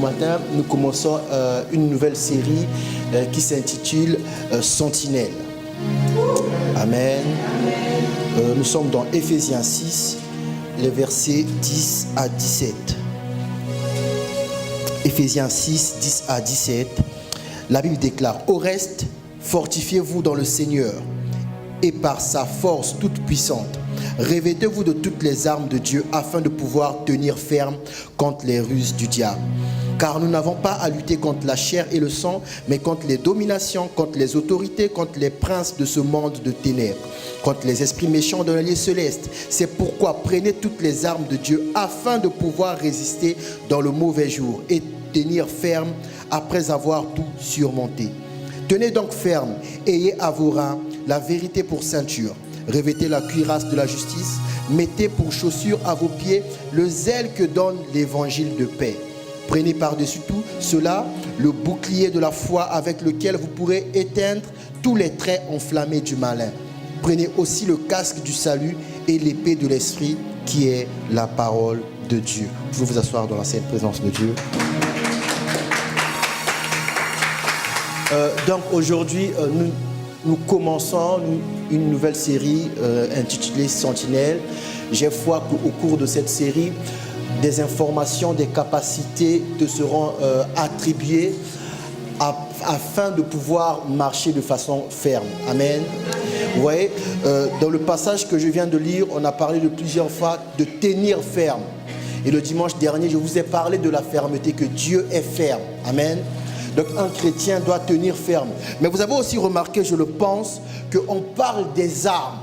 matin, nous commençons une nouvelle série qui s'intitule Sentinelle. Amen. Nous sommes dans Éphésiens 6, les versets 10 à 17. Éphésiens 6, 10 à 17. La Bible déclare: au reste, fortifiez-vous dans le Seigneur et par sa force toute puissante. Revêtez-vous de toutes les armes de Dieu afin de pouvoir tenir ferme contre les ruses du diable. Car nous n'avons pas à lutter contre la chair et le sang, mais contre les dominations, contre les autorités, contre les princes de ce monde de ténèbres, contre les esprits méchants dans les lieux célestes. C'est pourquoi prenez toutes les armes de Dieu afin de pouvoir résister dans le mauvais jour et tenir ferme après avoir tout surmonté. Tenez donc ferme, ayez à vos reins la vérité pour ceinture. Revêtez la cuirasse de la justice, mettez pour chaussure à vos pieds le zèle que donne l'évangile de paix. Prenez par-dessus tout cela le bouclier de la foi avec lequel vous pourrez éteindre tous les traits enflammés du malin. Prenez aussi le casque du salut et l'épée de l'esprit qui est la parole de Dieu. Vous pouvez vous asseoir dans la sainte présence de Dieu. Donc aujourd'hui, nous commençons une nouvelle série intitulée Sentinelle. J'ai foi qu'au cours de cette série, des informations, des capacités te seront attribuées afin de pouvoir marcher de façon ferme. Amen. Vous voyez, dans le passage que je viens de lire, on a parlé de plusieurs fois de tenir ferme. Et le dimanche dernier, je vous ai parlé de la fermeté, que Dieu est ferme. Amen. Donc un chrétien doit tenir ferme. Mais vous avez aussi remarqué, je le pense, qu'on parle des armes.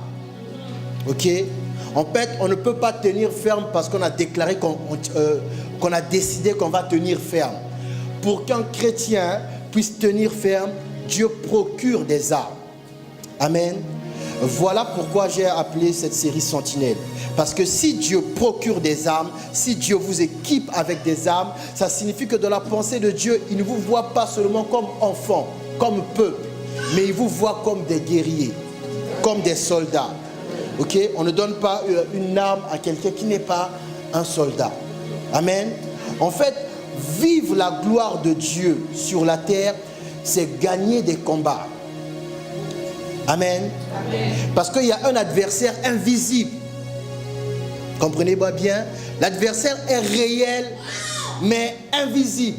Ok? En fait, on ne peut pas tenir ferme parce qu'on a déclaré qu'on a décidé qu'on va tenir ferme. Pour qu'un chrétien puisse tenir ferme, Dieu procure des armes. Amen. Voilà pourquoi j'ai appelé cette série Sentinelle. Parce que si Dieu procure des armes, si Dieu vous équipe avec des armes, ça signifie que dans la pensée de Dieu, il ne vous voit pas seulement comme enfant, comme peuple, mais il vous voit comme des guerriers, comme des soldats. Ok? On ne donne pas une arme à quelqu'un qui n'est pas un soldat. Amen. En fait, vivre la gloire de Dieu sur la terre, c'est gagner des combats. Amen. Amen. Parce qu'il y a un adversaire invisible. Comprenez-moi bien, l'adversaire est réel, mais invisible.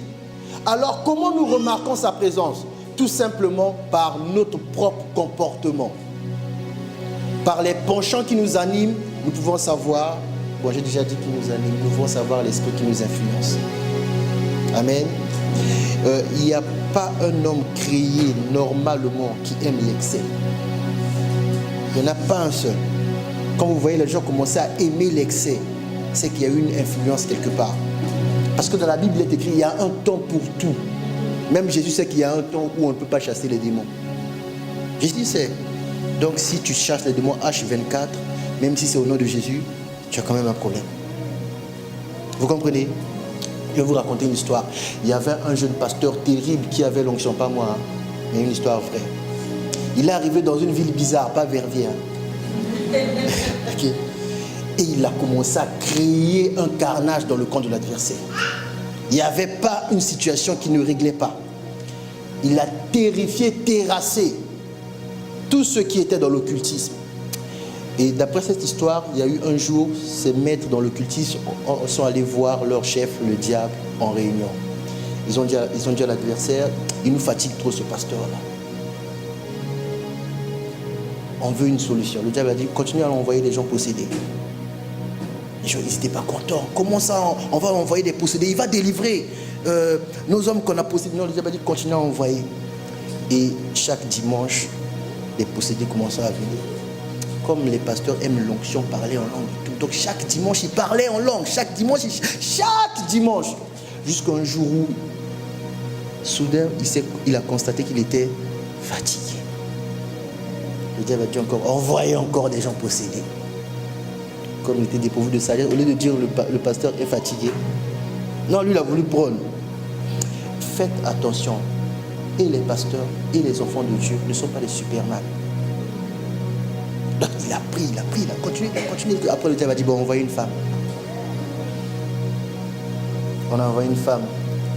Alors, comment nous remarquons sa présence? Tout simplement par notre propre comportement. Par les penchants qui nous animent, nous pouvons savoir, bon, j'ai déjà dit qui nous anime, nous pouvons savoir l'esprit qui nous influence. Amen. Il n'y a pas un homme créé normalement qui aime l'excès. Il n'y en a pas un seul. Quand vous voyez les gens commencer à aimer l'excès, c'est qu'il y a eu une influence quelque part. Parce que dans la Bible, il est écrit, il y a un temps pour tout. Même Jésus sait qu'il y a un temps où on ne peut pas chasser les démons. Jésus sait. Donc si tu chasses les démons H24, même si c'est au nom de Jésus, tu as quand même un problème. Vous comprenez? Je vais vous raconter une histoire. Il y avait un jeune pasteur terrible qui avait l'onction, pas moi, mais une histoire vraie. Il est arrivé dans une ville bizarre, pas Verviers. Okay. Et il a commencé à créer un carnage dans le camp de l'adversaire. Il n'y avait pas une situation qui ne réglait pas. Il a terrifié, terrassé tout ce qui était dans l'occultisme. Et d'après cette histoire, il y a eu un jour, ces maîtres dans l'occultisme sont allés voir leur chef, le diable, en réunion. Ils ont dit à l'adversaire, il nous fatigue trop ce pasteur-là. On veut une solution. Le diable a dit, continuez à envoyer des gens possédés. Les gens, ils n'étaient pas contents. Comment ça, on va envoyer des possédés? Il va délivrer nos hommes qu'on a possédés. Non, le diable a dit, continuez à envoyer. Et chaque dimanche, les possédés commençaient à venir. Comme les pasteurs aiment l'onction, parler en langue et tout. Donc chaque dimanche, ils parlaient en langue. Chaque dimanche. Jusqu'à un jour où, soudain, il a constaté qu'il était fatigué. Le diable a dit encore, envoyez encore des gens possédés. Comme il était dépourvu de salaire, au lieu de dire le pasteur est fatigué, non, lui il a voulu prendre. Faites attention. Et les pasteurs et les enfants de Dieu ne sont pas des Superman. Donc il a continué. Après le diable a dit, bon, envoyez une femme. On a envoyé une femme.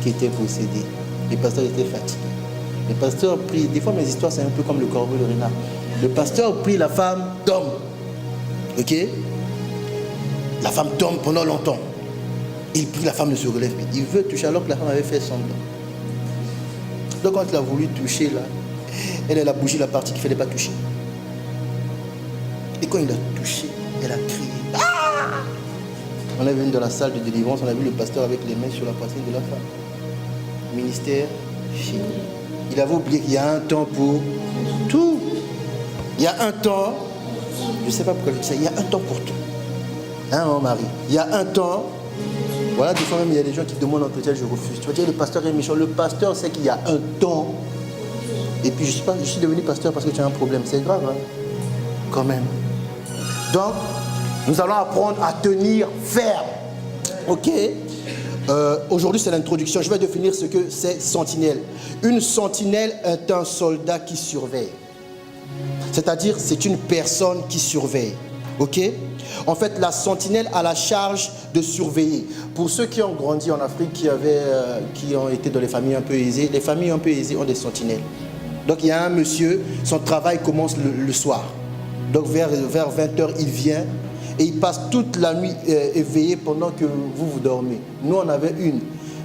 qui était possédé. Le pasteur était fatigué. Le pasteur prie, des fois mes histoires c'est un peu comme le corbeau et le renard. Le pasteur prie la femme d'homme. Ok? La femme tombe pendant longtemps. Il prie, la femme ne se relève plus. Il veut toucher alors que la femme avait fait semblant. Donc quand il a voulu toucher là, elle a bougé la partie qu'il ne fallait pas toucher. Et quand il a touché, elle a crié. Ah! On est venu dans la salle de délivrance, on a vu le pasteur avec les mains sur la poitrine de la femme. Ministère fini. Il avait oublié qu'il y a un temps pour tout. Il y a un temps, je ne sais pas pourquoi je dis ça, il y a un temps pour tout. Hein, mon mari? Il y a un temps, voilà, des fois même il y a des gens qui demandent l'entretien, je refuse. Tu vas dire le pasteur est méchant. Le pasteur sait qu'il y a un temps. Et puis je suis devenu pasteur parce que tu as un problème. C'est grave, hein? Quand même. Donc, nous allons apprendre à tenir ferme. Ok? Aujourd'hui, c'est l'introduction. Je vais définir ce que c'est sentinelle. Une sentinelle est un soldat qui surveille. C'est-à-dire, c'est une personne qui surveille. Ok? En fait, la sentinelle a la charge de surveiller. Pour ceux qui ont grandi en Afrique, qui ont été dans les familles un peu aisées, les familles un peu aisées ont des sentinelles. Donc, il y a un monsieur, son travail commence le soir. Donc, vers 20h, il vient et il passe toute la nuit éveillé pendant que vous dormez. Nous, on avait une.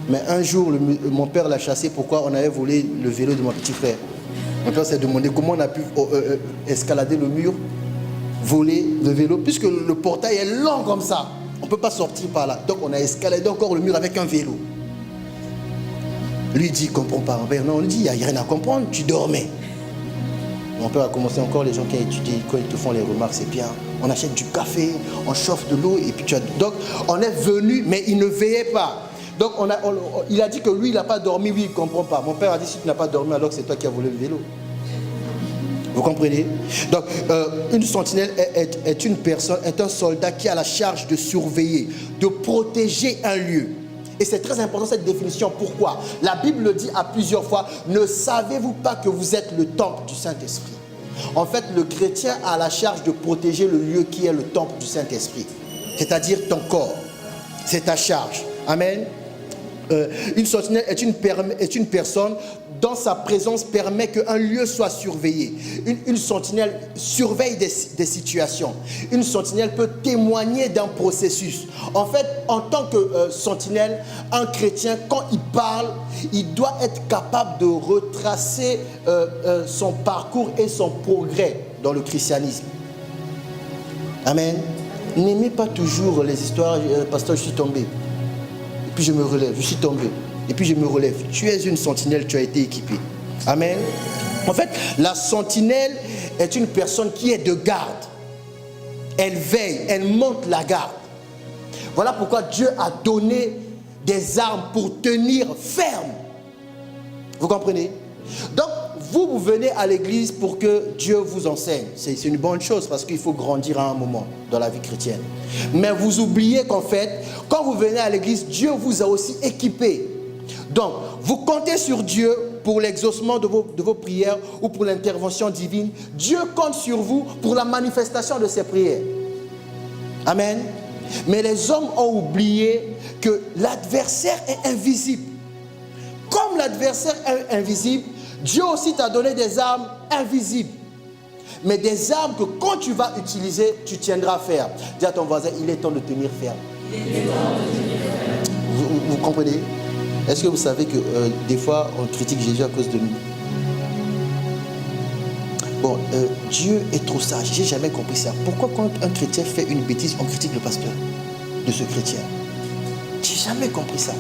Mais un jour, mon père l'a chassé. Pourquoi? On avait volé le vélo de mon petit frère. Mon père s'est demandé comment on a pu escalader le mur, voler le vélo, puisque le portail est long comme ça. On ne peut pas sortir par là. Donc, on a escaladé encore le mur avec un vélo. Lui dit, comprends pas. Mon père, non, on lui dit, il n'y a rien à comprendre, tu dormais. Mon père a commencé encore, les gens qui ont étudié, quand ils te font les remarques, c'est bien. On achète du café, on chauffe de l'eau, et puis tu as... Donc, on est venu, mais il ne veillait pas. Donc, il a dit que lui, il n'a pas dormi, oui, il ne comprend pas. Mon père a dit, si tu n'as pas dormi, alors que c'est toi qui as volé le vélo. Vous comprenez? Donc, une sentinelle est une personne, est un soldat qui a la charge de surveiller, de protéger un lieu. Et c'est très important cette définition. Pourquoi? La Bible le dit à plusieurs fois. Ne savez-vous pas que vous êtes le temple du Saint-Esprit? En fait, le chrétien a la charge de protéger le lieu qui est le temple du Saint-Esprit. C'est-à-dire ton corps. C'est ta charge. Amen. Une sentinelle est une personne dans sa présence permet qu'un lieu soit surveillé. Une sentinelle surveille des situations. Une sentinelle peut témoigner d'un processus. En fait, en tant que sentinelle, un chrétien, quand il parle, il doit être capable de retracer son parcours et son progrès dans le christianisme. Amen. N'aimez pas toujours les histoires, pasteur, je suis tombé. Et puis je me relève, je suis tombé. Et puis je me relève. Tu es une sentinelle, tu as été équipé. Amen. En fait, la sentinelle est une personne qui est de garde. Elle veille, elle monte la garde. Voilà pourquoi Dieu a donné des armes pour tenir ferme. Vous comprenez? Donc, vous venez à l'église pour que Dieu vous enseigne. C'est une bonne chose parce qu'il faut grandir à un moment dans la vie chrétienne. Mais vous oubliez qu'en fait, quand vous venez à l'église, Dieu vous a aussi équipé. Donc, vous comptez sur Dieu pour l'exaucement de vos prières ou pour l'intervention divine. Dieu compte sur vous pour la manifestation de ses prières. Amen. Mais les hommes ont oublié que l'adversaire est invisible. Comme l'adversaire est invisible, Dieu aussi t'a donné des armes invisibles. Mais des armes que quand tu vas utiliser, tu tiendras ferme. Dis à ton voisin, il est temps de tenir ferme. Vous comprenez? Est-ce que vous savez que des fois, on critique Jésus à cause de nous? Bon, Dieu est trop sage. J'ai jamais compris ça. Pourquoi quand un chrétien fait une bêtise, on critique le pasteur de ce chrétien? J'ai jamais compris ça.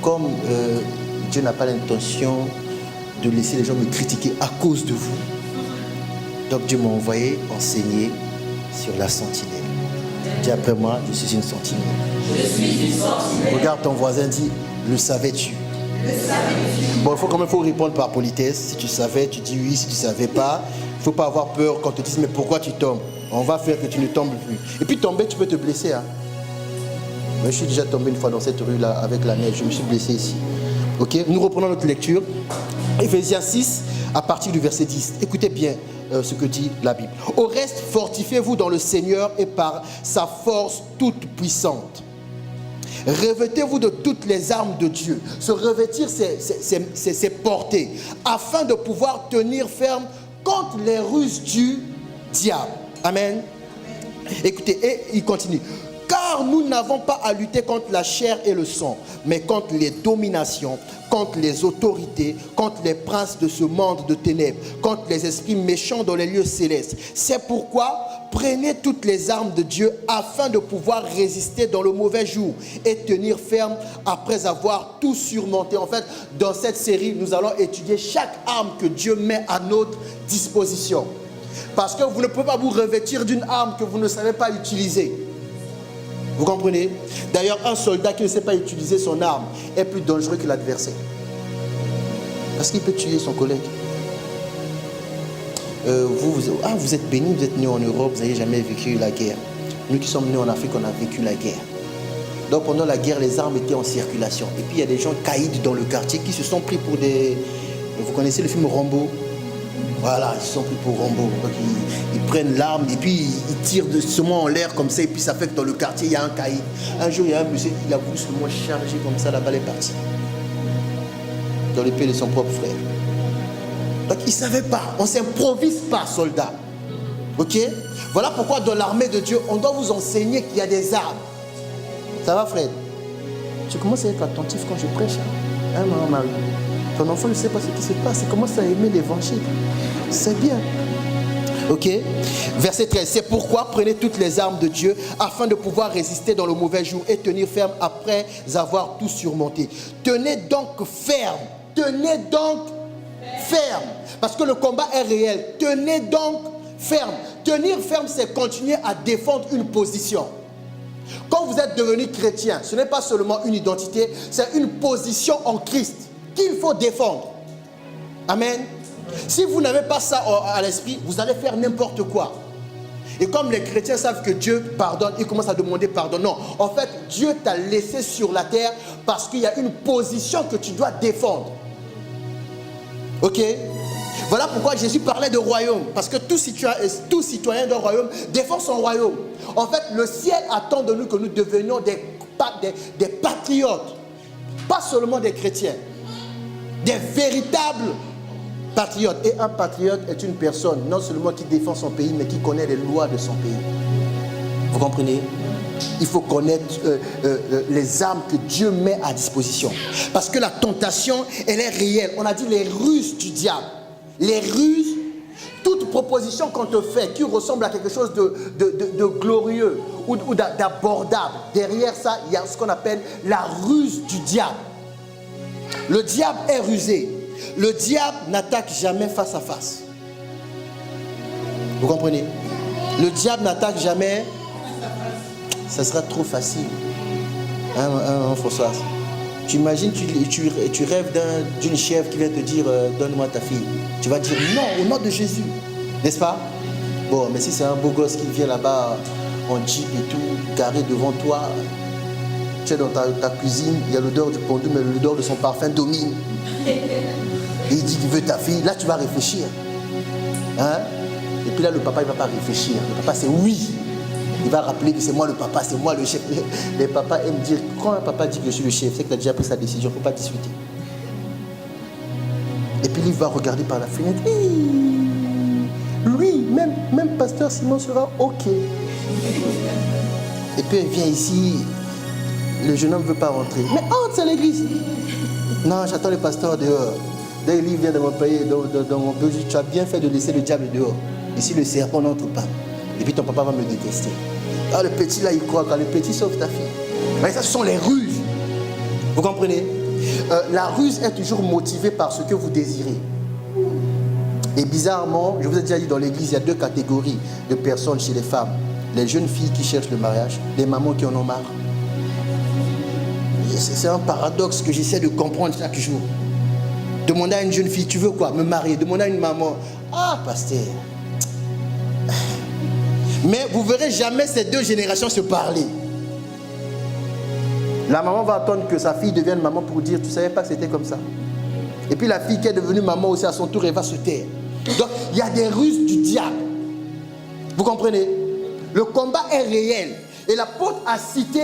Comme Dieu n'a pas l'intention de laisser les gens me critiquer à cause de vous. Donc Dieu m'a envoyé enseigner sur la sentinelle. Dis après moi, je suis une sentinelle. Je suis une sentinelle. Regarde ton voisin, dis, le savais-tu? Le savais-tu? Bon, il faut répondre par politesse. Si tu savais, tu dis oui. Si tu ne savais pas, il ne faut pas avoir peur quand on te dise, mais pourquoi tu tombes? On va faire que tu ne tombes plus. Et puis tomber, tu peux te blesser. Hein? Moi, je suis déjà tombé une fois dans cette rue-là avec la neige. Je me suis blessé ici. Ok? Nous reprenons notre lecture. Éphésiens 6, à partir du verset 10. Écoutez bien ce que dit la Bible. Au reste, fortifiez-vous dans le Seigneur et par sa force toute puissante. Revêtez-vous de toutes les armes de Dieu. Se revêtir, c'est porter, afin de pouvoir tenir ferme contre les ruses du diable. Amen. Écoutez, et il continue. Car nous n'avons pas à lutter contre la chair et le sang, mais contre les dominations, contre les autorités, contre les princes de ce monde de ténèbres, contre les esprits méchants dans les lieux célestes. C'est pourquoi prenez toutes les armes de Dieu afin de pouvoir résister dans le mauvais jour et tenir ferme après avoir tout surmonté. En fait, dans cette série, nous allons étudier chaque arme que Dieu met à notre disposition. Parce que vous ne pouvez pas vous revêtir d'une arme que vous ne savez pas utiliser. Vous comprenez? D'ailleurs, un soldat qui ne sait pas utiliser son arme est plus dangereux que l'adversaire. Parce qu'il peut tuer son collègue. Vous êtes bénis, vous êtes nés en Europe, vous n'avez jamais vécu la guerre. Nous qui sommes nés en Afrique, on a vécu la guerre. Donc pendant la guerre, les armes étaient en circulation. Et puis il y a des gens caïds dans le quartier qui se sont pris pour des... Vous connaissez le film Rambo? Voilà, ils se sont pris pour Rambo. Donc ils prennent l'arme et puis ils tirent seulement en l'air comme ça. Et puis ça fait que dans le quartier, il y a un caïd. Un jour, il y a un monsieur, il a voulu seulement charger comme ça, la balle est partie. Dans l'épée de son propre frère. Donc ils ne savaient pas. On ne s'improvise pas, soldat. Ok? Voilà pourquoi dans l'armée de Dieu, on doit vous enseigner qu'il y a des armes. Ça va, Fred? Tu commences à être attentif quand je prêche. Hein, maman Marie? Ton enfant ne sait pas ce qui se passe. Il commence à aimer l'évangile. C'est bien. Ok? Verset 13. C'est pourquoi prenez toutes les armes de Dieu afin de pouvoir résister dans le mauvais jour et tenir ferme après avoir tout surmonté. Tenez donc ferme. Tenez donc ferme. Parce que le combat est réel. Tenez donc ferme. Tenir ferme, c'est continuer à défendre une position. Quand vous êtes devenu chrétien, ce n'est pas seulement une identité, c'est une position en Christ qu'il faut défendre. Amen. Si vous n'avez pas ça à l'esprit, vous allez faire n'importe quoi. Et comme les chrétiens savent que Dieu pardonne, ils commencent à demander pardon. Non, en fait, Dieu t'a laissé sur la terre parce qu'il y a une position que tu dois défendre. Ok? Voilà pourquoi Jésus parlait de royaume. Parce que tout citoyen d'un royaume défend son royaume. En fait, le ciel attend de nous que nous devenions des patriotes. Pas seulement des chrétiens. Des véritables patriotes. Et un patriote est une personne non seulement qui défend son pays, mais qui connaît les lois de son pays. Vous comprenez? Il faut connaître les armes que Dieu met à disposition. Parce que la tentation, elle est réelle. On a dit les ruses du diable. Les ruses, toute proposition qu'on te fait qui ressemble à quelque chose de glorieux ou d'abordable, derrière ça, il y a ce qu'on appelle la ruse du diable. Le diable est rusé. Le diable n'attaque jamais face à face. Vous comprenez? Le diable n'attaque jamais. Ça sera trop facile. Hein, Françoise? Tu imagines, tu rêves d'une chèvre qui vient te dire donne-moi ta fille. Tu vas dire non, au nom de Jésus. N'est-ce pas? Bon, mais si c'est un beau gosse qui vient là-bas en jeep et tout, garé devant toi, tu es dans ta cuisine, il y a l'odeur du pendu, mais l'odeur de son parfum domine. Et il dit qu'il veut ta fille, là tu vas réfléchir. Hein? Et puis là le papa il ne va pas réfléchir. Le papa c'est oui. Il va rappeler que c'est moi le papa, c'est moi le chef. Les papas aiment dire, quand un papa dit que je suis le chef, c'est qu'il a déjà pris sa décision, il ne faut pas discuter. Et puis il va regarder par la fenêtre. Lui, même pasteur Simon sera OK. Et puis il vient ici, le jeune homme ne veut pas rentrer. Mais entre, c'est l'église. Non, j'attends le pasteur dehors. Dès qu'il vient dans mon pays, dans mon pays, tu as bien fait de laisser le diable dehors. Ici, le serpent n'entre pas. Et puis ton papa va me détester. Ah, le petit là, il croit quand le petit sauve ta fille. Mais ça, ce sont les ruses. Vous comprenez? La ruse est toujours motivée par ce que vous désirez. Et bizarrement, je vous ai déjà dit dans l'église, il y a deux catégories de personnes chez les femmes. Les jeunes filles qui cherchent le mariage, les mamans qui en ont marre. C'est un paradoxe que j'essaie de comprendre chaque jour. Demandez à une jeune fille, tu veux quoi? Me marier. Demandez à une maman, ah, pasteur. Mais vous ne verrez jamais ces deux générations se parler. La maman va attendre que sa fille devienne maman pour dire, tu ne savais pas que c'était comme ça. Et puis la fille qui est devenue maman aussi à son tour, elle va se taire. Donc il y a des ruses du diable. Vous comprenez? Le combat est réel. Et l'apôtre a cité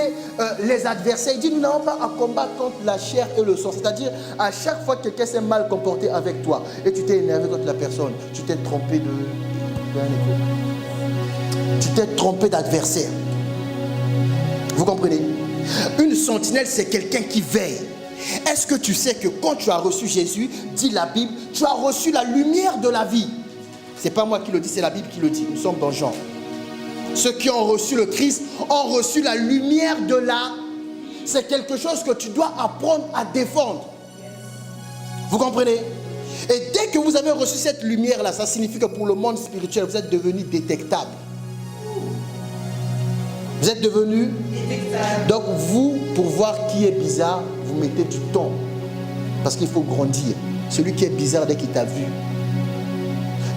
les adversaires. Il dit, nous n'avons pas à combattre contre la chair et le sang. C'est-à-dire, à chaque fois que quelqu'un s'est mal comporté avec toi et tu t'es énervé contre la personne, tu t'es trompé tu t'es trompé d'adversaire. Vous comprenez? Une sentinelle, c'est quelqu'un qui veille. Est-ce que tu sais que quand tu as reçu Jésus, dit la Bible, tu as reçu la lumière de la vie? Ce n'est pas moi qui le dis, c'est la Bible qui le dit. Nous sommes dans Jean. Ceux qui ont reçu le Christ ont reçu la lumière de la... C'est quelque chose que tu dois apprendre à défendre. Vous comprenez? Et dès que vous avez reçu cette lumière-là, ça signifie que pour le monde spirituel, vous êtes devenu détectable. Vous êtes devenu détectable. Donc vous, pour voir qui est bizarre, vous mettez du temps. Parce qu'il faut grandir. Celui qui est bizarre dès qu'il t'a vu.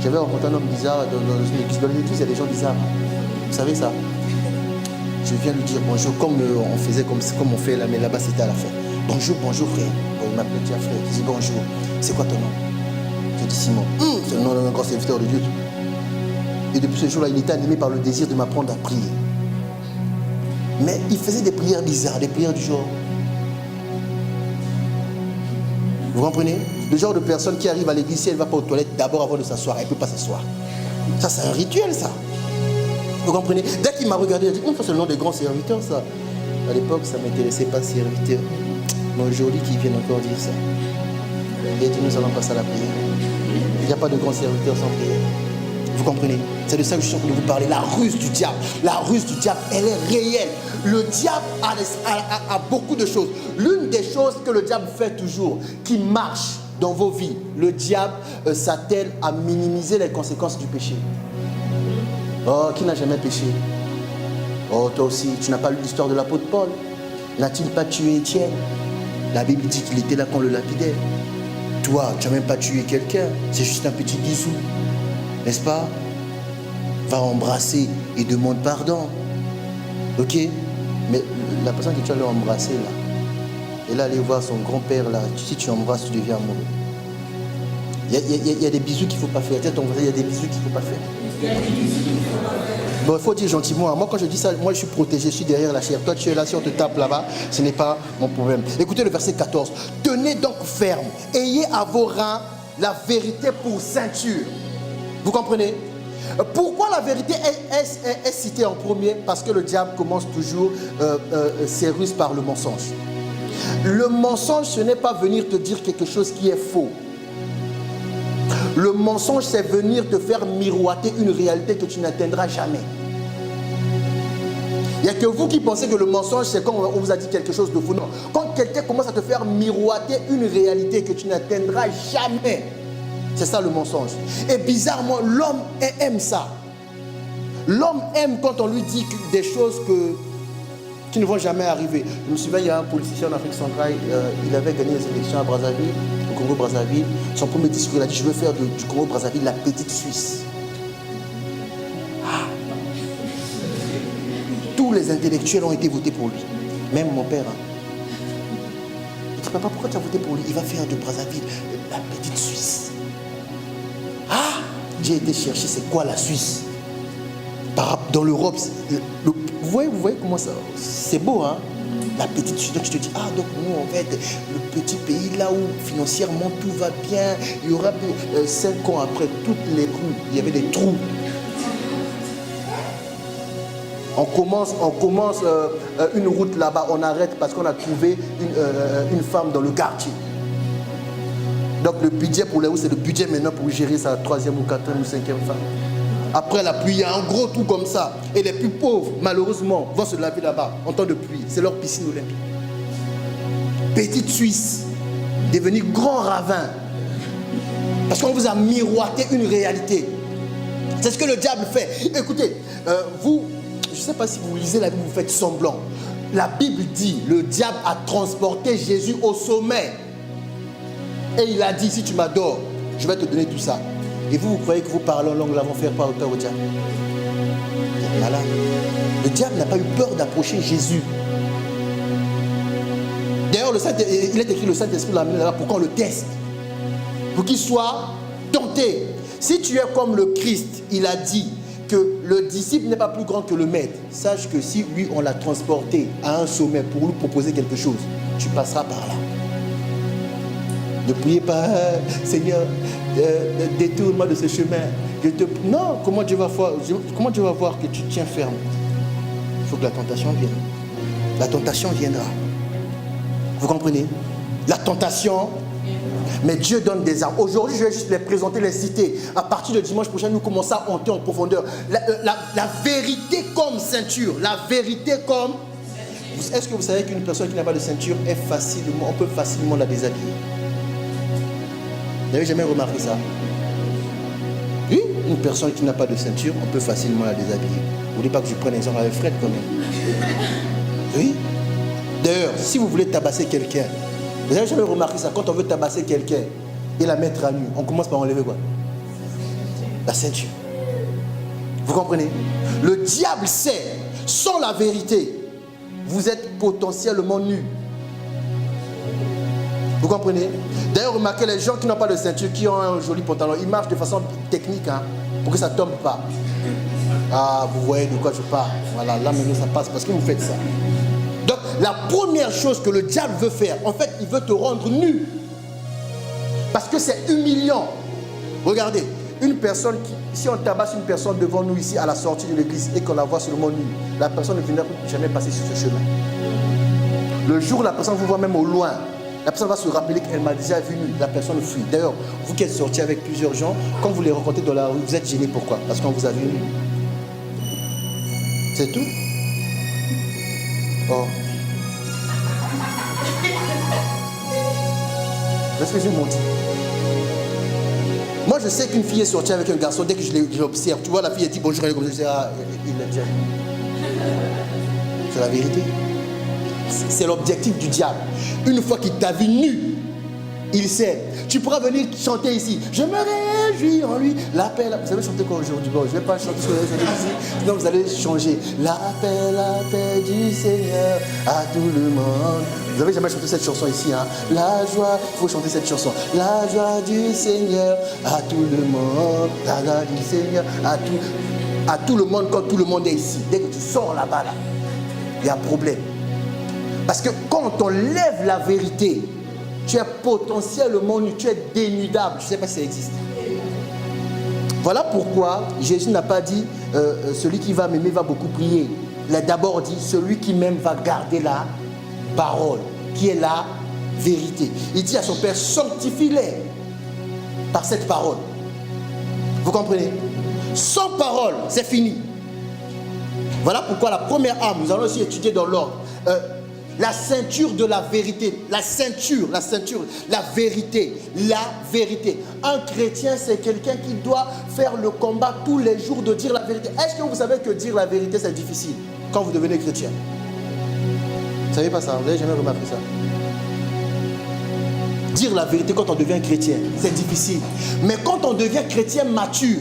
J'avais rencontré un homme bizarre dans une église. Dans l'église, il y a des gens bizarres. Vous savez ça? Je viens lui dire bonjour, comme on faisait comme on fait là, mais là-bas c'était à la fin. Bonjour frère. Bon, il m'appelait déjà frère. Il dit bonjour. C'est quoi ton nom? Je dis Simon. C'est le nom d'un grand serviteur de Dieu. Et depuis ce jour-là, il était animé par le désir de m'apprendre à prier. Mais il faisait des prières bizarres, des prières du genre. Vous comprenez? Le genre de personne qui arrive à l'église, si elle ne va pas aux toilettes d'abord avant de s'asseoir, elle ne peut pas s'asseoir. Ça, c'est un rituel, ça. Vous comprenez? Dès qu'il m'a regardé, il a dit, c'est le nom des grands serviteurs, ça. À l'époque, ça ne m'intéressait pas, serviteur. Mais aujourd'hui, qu'ils viennent encore dire ça. Et dit, nous allons passer à la prière. Il n'y a pas de grands serviteurs sans prière. Vous comprenez? C'est de ça que je suis en train de vous parler. La ruse du diable. La ruse du diable, elle est réelle. Le diable a beaucoup de choses. L'une des choses que le diable fait toujours, qui marche dans vos vies, le diable s'attelle à minimiser les conséquences du péché. Oh, qui n'a jamais péché? Oh, toi aussi, tu n'as pas lu l'histoire de l'apôtre Paul? N'a-t-il pas tué Étienne? La Bible dit qu'il était là quand le lapidait. Toi, tu n'as même pas tué quelqu'un. C'est juste un petit bisou. N'est-ce pas? Va embrasser et demande pardon. Ok? Mais la personne que tu allais embrasser là, elle allait voir son grand-père là. Si tu embrasses, tu deviens amoureux. Il y a des bisous qu'il ne faut pas faire. Il y a des bisous qu'il ne faut pas faire. Bon, il faut dire gentiment. Moi, quand je dis ça, moi, je suis protégé, je suis derrière la chair. Toi, tu es là, si on te tape là-bas, ce n'est pas mon problème. Écoutez le verset 14. Tenez donc ferme. Ayez à vos reins la vérité pour ceinture. Vous comprenez? Pourquoi la vérité est citée en premier? Parce que le diable commence toujours ses ruses par le mensonge. Le mensonge, ce n'est pas venir te dire quelque chose qui est faux. Le mensonge, c'est venir te faire miroiter une réalité que tu n'atteindras jamais. Il n'y a que vous qui pensez que le mensonge, c'est quand on vous a dit quelque chose de faux. Non. Quand quelqu'un commence à te faire miroiter une réalité que tu n'atteindras jamais, c'est ça le mensonge. Et bizarrement, l'homme aime ça. L'homme aime quand on lui dit des choses qui ne vont jamais arriver. Je me souviens, il y a un politicien en Afrique centrale, il avait gagné les élections à Brazzaville, au Congo-Brazzaville. Son premier discours, il a dit, je veux faire du Congo-Brazzaville la petite Suisse. Ah. Tous les intellectuels ont été votés pour lui. Même mon père. Il dit, papa, pourquoi tu as voté pour lui? Il va faire de Brazzaville la petite Suisse. Ah, j'ai été chercher c'est quoi la Suisse. Dans l'Europe, vous voyez comment ça, c'est beau, hein? La petite Suisse, donc tu te dis, ah, donc nous, en fait, le petit pays là où financièrement tout va bien, il y aura 5 ans après, toutes les rues, il y avait des trous. On commence une route là-bas, on arrête parce qu'on a trouvé une femme dans le quartier. Donc le budget pour les routes, c'est le budget maintenant pour gérer sa 3e ou 4e ou 5e femme. Après la pluie, il y a un gros trou comme ça. Et les plus pauvres, malheureusement, vont se laver là-bas en temps de pluie. C'est leur piscine olympique. Petite Suisse, devenue grand ravin. Parce qu'on vous a miroité une réalité. C'est ce que le diable fait. Écoutez, vous, je ne sais pas si vous lisez la Bible, vous faites semblant. La Bible dit, le diable a transporté Jésus au sommet. Et il a dit, si tu m'adores, je vais te donner tout ça. Et vous croyez que vous parlez en langue, là, vont faire pas peur au diable? Vous êtes malade. Le diable n'a pas eu peur d'approcher Jésus. D'ailleurs, il est écrit le Saint-Esprit l'a amené là pour qu'on le teste. Pour qu'il soit tenté. Si tu es comme le Christ, il a dit que le disciple n'est pas plus grand que le maître, sache que si lui, on l'a transporté à un sommet pour lui proposer quelque chose, tu passeras par là. Ne priez pas, Seigneur, détourne-moi de ce chemin. Non, comment Dieu va voir que tu tiens ferme? Il faut que la tentation vienne. La tentation viendra. Vous comprenez? La tentation, mais Dieu donne des armes. Aujourd'hui, je vais juste les présenter, les citer. À partir de dimanche prochain, nous commençons à entrer en profondeur. La vérité comme ceinture. La vérité comme... Est-ce que vous savez qu'une personne qui n'a pas de ceinture on peut facilement la déshabiller? Vous n'avez jamais remarqué ça? Oui, une personne qui n'a pas de ceinture, on peut facilement la déshabiller. Vous ne voulez pas que je prenne l'exemple avec Fred quand même? Oui. D'ailleurs, si vous voulez tabasser quelqu'un, vous n'avez jamais remarqué ça? Quand on veut tabasser quelqu'un et la mettre à nu, on commence par enlever quoi? La ceinture. Vous comprenez? Le diable sait, sans la vérité, vous êtes potentiellement nu. Vous comprenez? D'ailleurs, remarquez les gens qui n'ont pas de ceinture, qui ont un joli pantalon, ils marchent de façon technique pour que ça ne tombe pas. Ah, vous voyez de quoi je parle. Voilà, là maintenant ça passe parce que vous faites ça. Donc, la première chose que le diable veut faire, en fait, il veut te rendre nu. Parce que c'est humiliant. Regardez, une personne si on tabasse une personne devant nous ici à la sortie de l'église et qu'on la voit seulement nue, la personne ne viendra jamais passer sur ce chemin. Le jour où la personne vous voit même au loin, la personne va se rappeler qu'elle m'a déjà vu nue. La personne fuit. D'ailleurs, vous qui êtes sortis avec plusieurs gens, quand vous les rencontrez dans la rue, vous êtes gênés. Pourquoi? Parce qu'on vous a vu nue. C'est tout. Oh. Est-ce que je m'en dis? Moi, je sais qu'une fille est sortie avec un garçon, dès que je l'observe, tu vois, la fille elle dit bonjour, elle est comme ça, je dis, ah, il l'a déjà. C'est la vérité. C'est l'objectif du diable. Une fois qu'il t'a vu nu, il sait. Tu pourras venir chanter ici. Je me réjouis en lui. L'appel, vous savez chanter quoi aujourd'hui? Bon, je ne vais pas chanter ce que vous avez chanté ici. Sinon, vous allez changer. L'appel du Seigneur à tout le monde. Vous n'avez jamais chanté cette chanson ici, hein? La joie, il faut chanter cette chanson. La joie du Seigneur à tout le monde. La joie du Seigneur à tout le monde quand tout le monde est ici. Dès que tu sors là-bas, là, il y a un problème. Parce que quand on lève la vérité, tu es potentiellement nu, tu es dénudable. Je ne sais pas si ça existe. Voilà pourquoi Jésus n'a pas dit celui qui va m'aimer va beaucoup prier. Il a d'abord dit celui qui m'aime va garder la parole, qui est la vérité. Il dit à son Père, sanctifie-les par cette parole. Vous comprenez? Sans parole, c'est fini. Voilà pourquoi la première arme, nous allons aussi étudier dans l'ordre. La ceinture de la vérité. La ceinture, la vérité. Un chrétien, c'est quelqu'un qui doit faire le combat tous les jours de dire la vérité. Est-ce que vous savez que dire la vérité, c'est difficile quand vous devenez chrétien? Vous ne savez pas ça? Vous n'avez jamais remarqué ça? Dire la vérité quand on devient chrétien, c'est difficile. Mais quand on devient chrétien mature,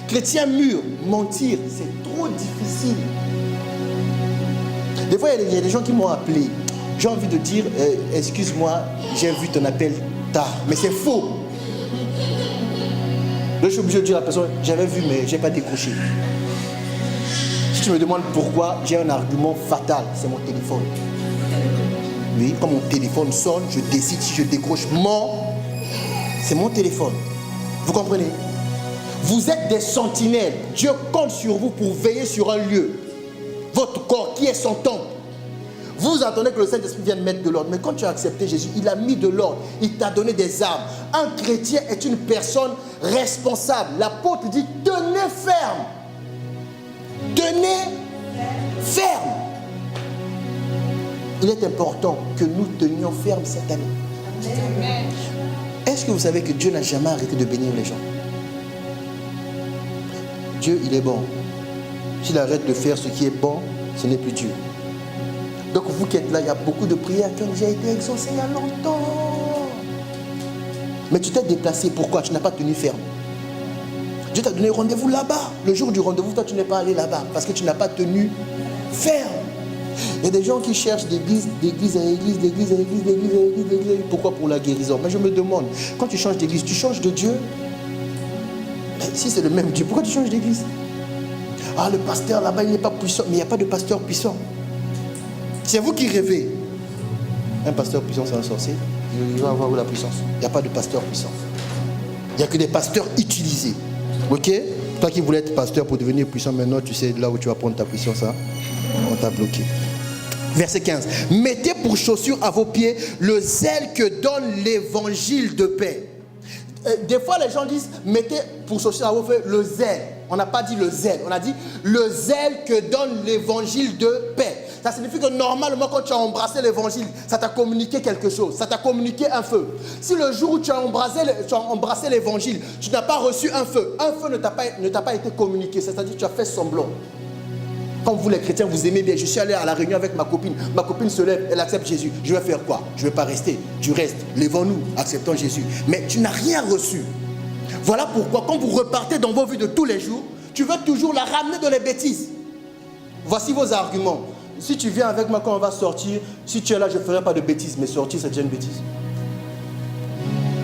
chrétien mûr, mentir, c'est trop difficile. Des fois, il y a des gens qui m'ont appelé. J'ai envie de dire, excuse-moi, j'ai vu ton appel tard. Mais c'est faux. Là, je suis obligé de dire à la personne, j'avais vu, mais je n'ai pas décroché. Si tu me demandes pourquoi, j'ai un argument fatal, c'est mon téléphone. Oui, quand mon téléphone sonne, je décide si je décroche. C'est mon téléphone. Vous comprenez? Vous êtes des sentinelles. Dieu compte sur vous pour veiller sur un lieu. Votre corps qui est son temple. Vous attendez que le Saint-Esprit vienne mettre de l'ordre. Mais quand tu as accepté Jésus, il a mis de l'ordre. Il t'a donné des armes. Un chrétien est une personne responsable. L'apôtre dit, tenez ferme. Tenez ferme. Il est important que nous tenions ferme cette année. Amen. Est-ce que vous savez que Dieu n'a jamais arrêté de bénir les gens? Dieu, il est bon. S'il arrête de faire ce qui est bon, ce n'est plus Dieu. Donc vous qui êtes là, il y a beaucoup de prières qui ont déjà été exaucées il y a longtemps. Mais tu t'es déplacé, pourquoi? Tu n'as pas tenu ferme. Dieu t'a donné rendez-vous là-bas. Le jour du rendez-vous, toi tu n'es pas allé là-bas parce que tu n'as pas tenu ferme. Il y a des gens qui cherchent d'église à église. Pourquoi? Pour la guérison. Mais je me demande, quand tu changes d'église, tu changes de Dieu? Mais si c'est le même Dieu, pourquoi tu changes d'église? Ah, le pasteur là-bas, il n'est pas puissant. Mais il n'y a pas de pasteur puissant. C'est vous qui rêvez. Un pasteur puissant, c'est un sorcier. Il va avoir la puissance. Il n'y a pas de pasteur puissant. Il n'y a que des pasteurs utilisés. Ok? Toi qui voulais être pasteur pour devenir puissant, maintenant tu sais là où tu vas prendre ta puissance. Hein? On t'a bloqué. Verset 15. Mettez pour chaussure à vos pieds le zèle que donne l'évangile de paix. Des fois les gens disent mettez pour chaussure à vos pieds le zèle. On n'a pas dit le zèle, on a dit le zèle que donne l'évangile de paix. Ça signifie que normalement quand tu as embrassé l'évangile, ça t'a communiqué quelque chose, ça t'a communiqué un feu. Si le jour où tu as embrassé l'évangile, tu n'as pas reçu un feu ne t'a pas été communiqué, c'est-à-dire que tu as fait semblant. Comme vous les chrétiens, vous aimez bien. Je suis allé à la réunion avec ma copine se lève, elle accepte Jésus. Je vais faire quoi? Je ne vais pas rester. Tu restes. Lèvons-nous, acceptons Jésus. Mais tu n'as rien reçu. Voilà pourquoi quand vous repartez dans vos vies de tous les jours, tu veux toujours la ramener dans les bêtises. Voici vos arguments. Si tu viens avec moi quand on va sortir, si tu es là, je ne ferai pas de bêtises. Mais sortir, c'est déjà une bêtise.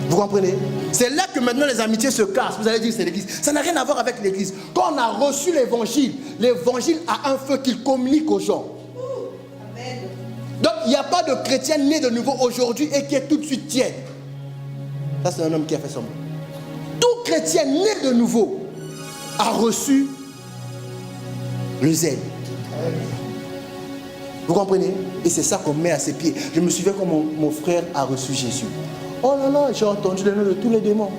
Vous comprenez? C'est là que maintenant les amitiés se cassent. Vous allez dire c'est l'église. Ça n'a rien à voir avec l'église. Quand on a reçu l'évangile a un feu qu'il communique aux gens. Amen. Donc il n'y a pas de chrétien né de nouveau aujourd'hui et qui est tout de suite tiède. Ça c'est un homme qui a fait semblant. Tout chrétien né de nouveau a reçu le zèle. Vous comprenez? Et c'est ça qu'on met à ses pieds. Je me souviens quand mon frère a reçu Jésus. Oh là là, j'ai entendu le nom de tous les démons.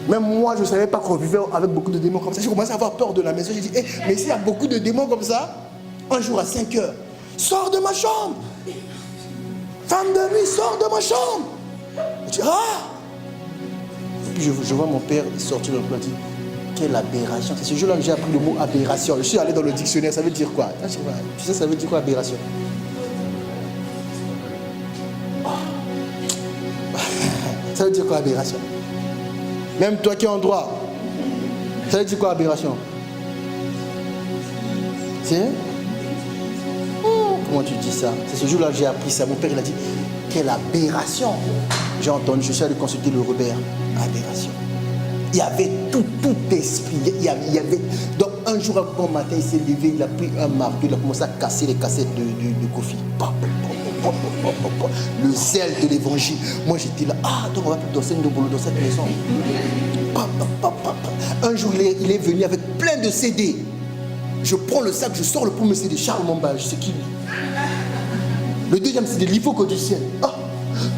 Même moi, je ne savais pas qu'on vivait avec beaucoup de démons comme ça. J'ai commencé à avoir peur de la maison. J'ai dit, mais s'il y a beaucoup de démons comme ça, un jour à 5 heures, sors de ma chambre. Femme de nuit, sors de ma chambre. Je dis, ah. Et puis je vois mon père sortir de l'emploi. Il dit, quelle aberration. C'est ce jour-là que j'ai appris le mot aberration. Je suis allé dans le dictionnaire, ça veut dire quoi? Tu sais, ça veut dire quoi aberration? Ça veut dire quoi aberration? Même toi qui es en droit, ça veut dire quoi aberration? C'est? Comment tu dis ça? C'est ce jour-là que j'ai appris ça. Mon père il a dit, quelle aberration. J'ai entendu, je suis allé consulter le Robert. Aberration. Il y avait tout esprit. Il y avait... Donc un jour, un bon matin, il s'est levé, il a pris un marteau, il a commencé à casser les cassettes de Kofi. Le zèle de l'évangile. Moi j'étais là, donc on va plus danser de boulot dans cette maison. Un jour il est venu avec plein de CD. Je prends le sac, je sors le premier CD, Charles Mombal, c'est qui lui? Le deuxième CD, l'Ifo que du ciel.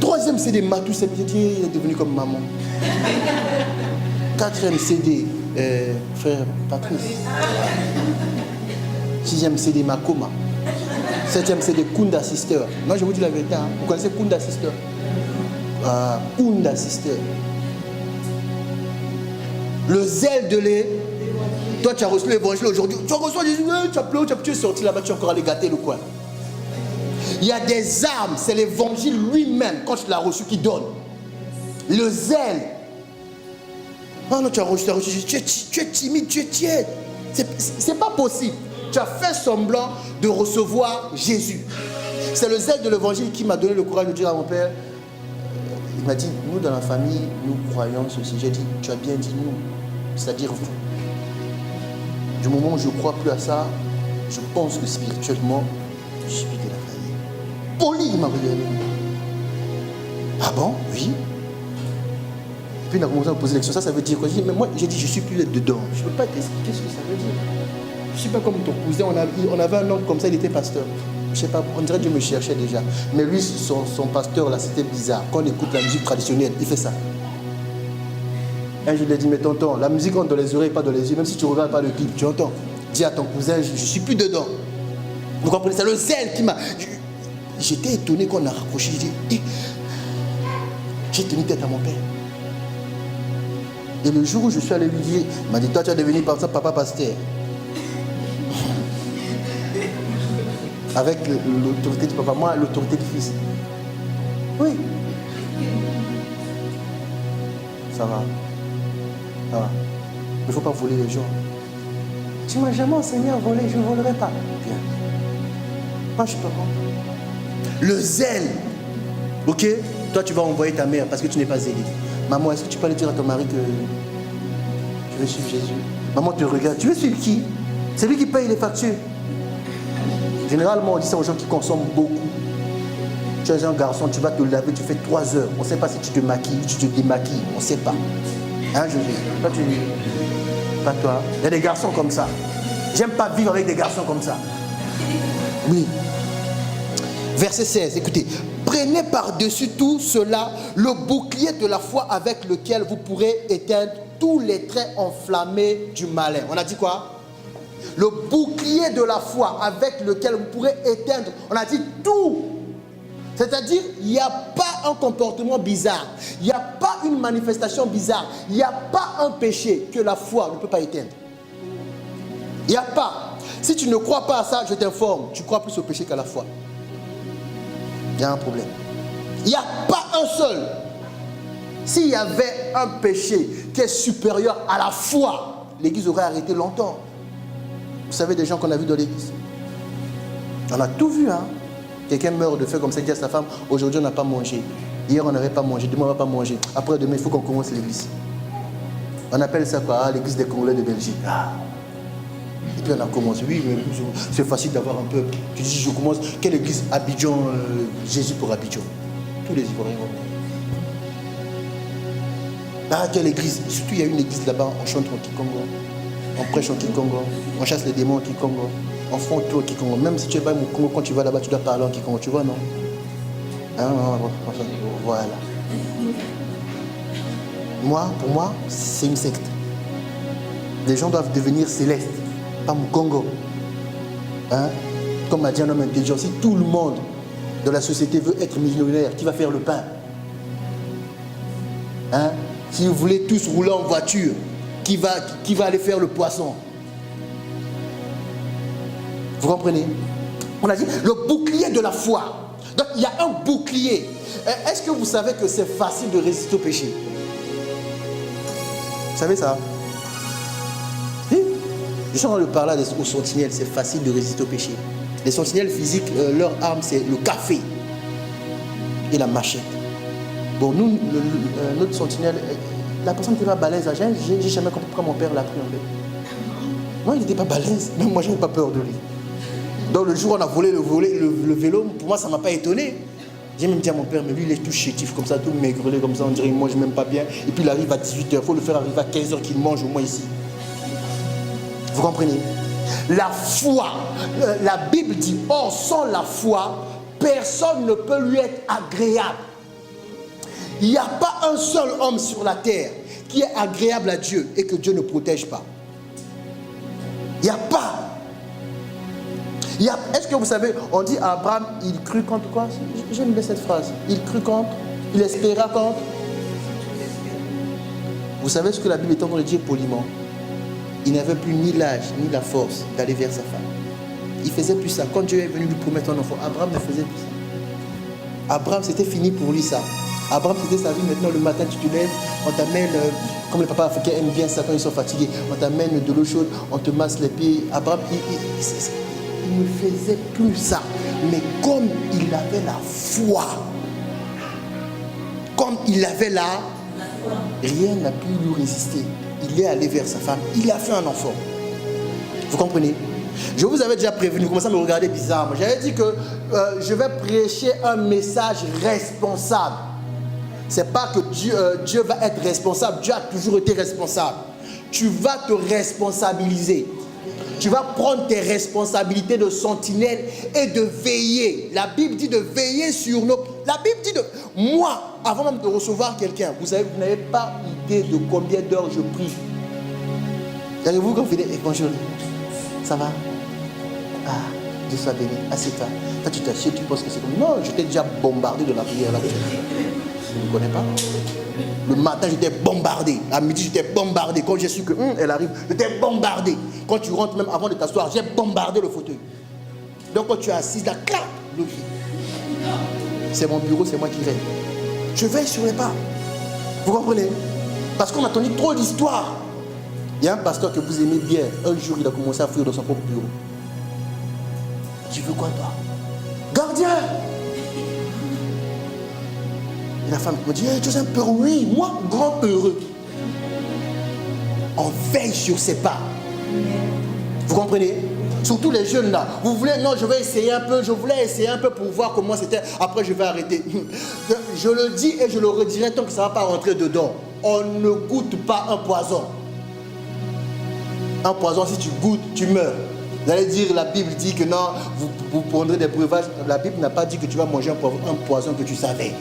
Troisième CD, Matou, il est devenu comme maman. Quatrième CD, frère Patrice. Sixième CD, Makoma. Septième, c'est des Kunda Sister. Moi, je vous dis la vérité. Hein. Vous connaissez Kunda Sister? Kunda Sister. Le zèle de l'é. Toi, tu as reçu l'évangile aujourd'hui. Tu reçois Jésus, tu as pleuré, tu es sorti là-bas, tu es encore allé gâter le coin. Il y a des armes, c'est l'évangile lui-même, quand tu l'as reçu, qui donne. Le zèle. Oh non, tu as reçu Jésus. Tu es timide, tu es tiède. C'est pas possible. Tu as fait semblant de recevoir Jésus. C'est le zèle de l'évangile qui m'a donné le courage de dire à mon père, il m'a dit, nous dans la famille, nous croyons ceci. J'ai dit, tu as bien dit nous, c'est-à-dire vous. Du moment où je ne crois plus à ça, je pense que spirituellement, je suis plus de la famille. Poli, il m'a regardé. Ah bon? Oui. Et puis il a commencé à me poser la question, ça veut dire quoi? J'ai dit, mais moi, j'ai dit, je ne suis plus dedans. Je ne peux pas t'expliquer ce que ça veut dire. Je ne suis pas comme ton cousin, on avait un oncle comme ça, il était pasteur. Je ne sais pas, on dirait que Dieu me cherchait déjà. Mais lui, son pasteur là, c'était bizarre. Quand on écoute la musique traditionnelle, il fait ça. Un jour, il a dit, mais tonton, la musique entre dans les oreilles, pas dans les yeux. Même si tu ne regardes pas le clip, tu entends. Dis à ton cousin, je ne suis plus dedans. Vous comprenez? C'est le zèle qui m'a... J'étais étonné qu'on a raccroché. J'ai tenu tête à mon père. Et le jour où je suis allé lui dire, il m'a dit, toi tu vas devenir par ça, papa pasteur. Avec l'autorité du papa, moi l'autorité du fils. Oui. Ça va. Ça va. Il ne faut pas voler les gens. Tu ne m'as jamais enseigné à voler, je ne volerai pas. Bien. Moi je ne peux pas. Le zèle. Ok? Toi tu vas envoyer ta mère parce que tu n'es pas zélé. Maman, est-ce que tu peux aller dire à ton mari que je vais suivre Jésus? Maman te regarde. Tu veux suivre qui? C'est lui qui paye les factures. Généralement, on dit ça aux gens qui consomment beaucoup. Tu es un garçon, tu vas te laver, tu fais 3 heures. On ne sait pas si tu te maquilles, tu te démaquilles. On ne sait pas. Hein, José? Toi, pas toi. Il y a des garçons comme ça. J'aime pas vivre avec des garçons comme ça. Oui. Verset 16, écoutez. Prenez par-dessus tout cela le bouclier de la foi avec lequel vous pourrez éteindre tous les traits enflammés du malin. On a dit quoi? Le bouclier de la foi avec lequel vous pourrez éteindre. On a dit tout. C'est-à-dire, il n'y a pas un comportement bizarre. Il n'y a pas une manifestation bizarre. Il n'y a pas un péché que la foi ne peut pas éteindre. Il n'y a pas. Si tu ne crois pas à ça, je t'informe, tu crois plus au péché qu'à la foi. Il y a un problème. Il n'y a pas un seul. S'il y avait un péché qui est supérieur à la foi, l'église aurait arrêté longtemps. Vous savez, des gens qu'on a vus dans l'église. On a tout vu, hein. Quelqu'un meurt de faim comme ça, il dit à sa femme, aujourd'hui on n'a pas mangé. Hier on n'avait pas mangé, demain on ne va pas manger. Après demain il faut qu'on commence l'église. On appelle ça quoi? L'église des Congolais de Belgique. Ah. Et puis on a commencé, oui, mais c'est facile d'avoir un peuple. Tu dis, je commence, quelle église? Abidjan, Jésus pour Abidjan. Tous les Ivoiriens vont venir. Ah, quelle église? Surtout il y a une église là-bas, on chante en Kikongo, on prêche en Kikongo, on chasse les démons en Kikongo, on fait tout en Kikongo. Même si tu es pas au Congo, quand tu vas là-bas, tu dois parler en Kikongo, tu vois, non? Hein, voilà. Pour moi, c'est une secte. Les gens doivent devenir célestes, pas Mukongo. Hein? Comme a dit un homme intelligent, si tout le monde de la société veut être millionnaire, qui va faire le pain? Hein? Si vous voulez tous rouler en voiture, qui va aller faire le poisson? Vous comprenez? On a dit le bouclier de la foi. Donc il y a un bouclier. Est-ce que vous savez que c'est facile de résister au péché? Vous savez ça? Oui. Je suis en train de parler aux sentinelles, c'est facile de résister au péché. Les sentinelles physiques, leur arme c'est le café et la machette. Bon, nous, notre sentinelle, la personne qui était pas balèze, j'ai jamais compris pourquoi mon père l'a pris en fait. Moi, il n'était pas balèze, même moi, je n'avais pas peur de lui. Donc, le jour où on a volé le vélo, pour moi, ça ne m'a pas étonné. J'ai même dit à mon père, mais lui, il est tout chétif comme ça, tout maigrelé comme ça, on dirait qu'il ne mange même pas bien. Et puis, il arrive à 18h, il faut le faire arriver à 15h qu'il mange au moins ici. Vous comprenez? La foi, la Bible dit, or, sans la foi, personne ne peut lui être agréable. Il n'y a pas un seul homme sur la terre qui est agréable à Dieu et que Dieu ne protège pas. Il n'y a pas. Est-ce que vous savez, on dit à Abraham, il crut contre quoi? J'aime bien cette phrase. Il crut contre, il espéra contre. Vous savez ce que la Bible est en train de dire poliment? Il n'avait plus ni l'âge, ni la force d'aller vers sa femme. Il faisait plus ça. Quand Dieu est venu lui promettre un enfant, Abraham ne faisait plus ça. Abraham, c'était fini pour lui ça. Abraham, c'était sa vie. Maintenant, le matin, tu te lèves, on t'amène, comme les papas africains aiment bien ça quand ils sont fatigués, on t'amène de l'eau chaude, on te masse les pieds. Abraham, il ne faisait plus ça. Mais comme il avait la foi, rien n'a pu lui résister. Il est allé vers sa femme, il a fait un enfant. Vous comprenez? Je vous avais déjà prévenu, vous commencez à me regarder bizarrement. J'avais dit que je vais prêcher un message responsable. C'est pas que Dieu va être responsable. Dieu a toujours été responsable. Tu vas te responsabiliser. Tu vas prendre tes responsabilités de sentinelle et de veiller. La Bible dit de veiller sur nos... La Bible dit de... Moi, avant même de recevoir quelqu'un, vous savez, vous n'avez pas idée de combien d'heures je prie. Avez-vous quand vous venez, bonjour, ça va? Ah, Dieu soit béni. Assieds-toi. Toi, tu t'assieds, tu penses que c'est comme... Non, je t'ai déjà bombardé de la prière là. Je ne connais pas. Le matin, j'étais bombardé. À midi, j'étais bombardé. Quand j'ai su que elle arrive, j'étais bombardé. Quand tu rentres, même avant de t'asseoir, j'ai bombardé le fauteuil. Donc, quand tu es assise là, clac, le vide. C'est mon bureau, c'est moi qui règne. Je veille sur les pas. Vous comprenez? Parce qu'on a entendu trop d'histoires. Il y a un pasteur que vous aimez bien. Un jour, il a commencé à fuir dans son propre bureau. Tu veux quoi, toi? Gardien! Et la femme me dit, hey, tu es un peu, oui, moi, grand heureux. on veille sur ses pas. Vous comprenez? Surtout les jeunes là. Vous voulez, non, je vais essayer un peu, je voulais essayer un peu pour voir comment c'était. Après, je vais arrêter. Je le dis et je le redirai tant que ça ne va pas rentrer dedans. On ne goûte pas un poison. Un poison, si tu goûtes, tu meurs. Vous allez dire, la Bible dit que non, vous prendrez des breuvages. La Bible n'a pas dit que tu vas manger un poison que tu savais.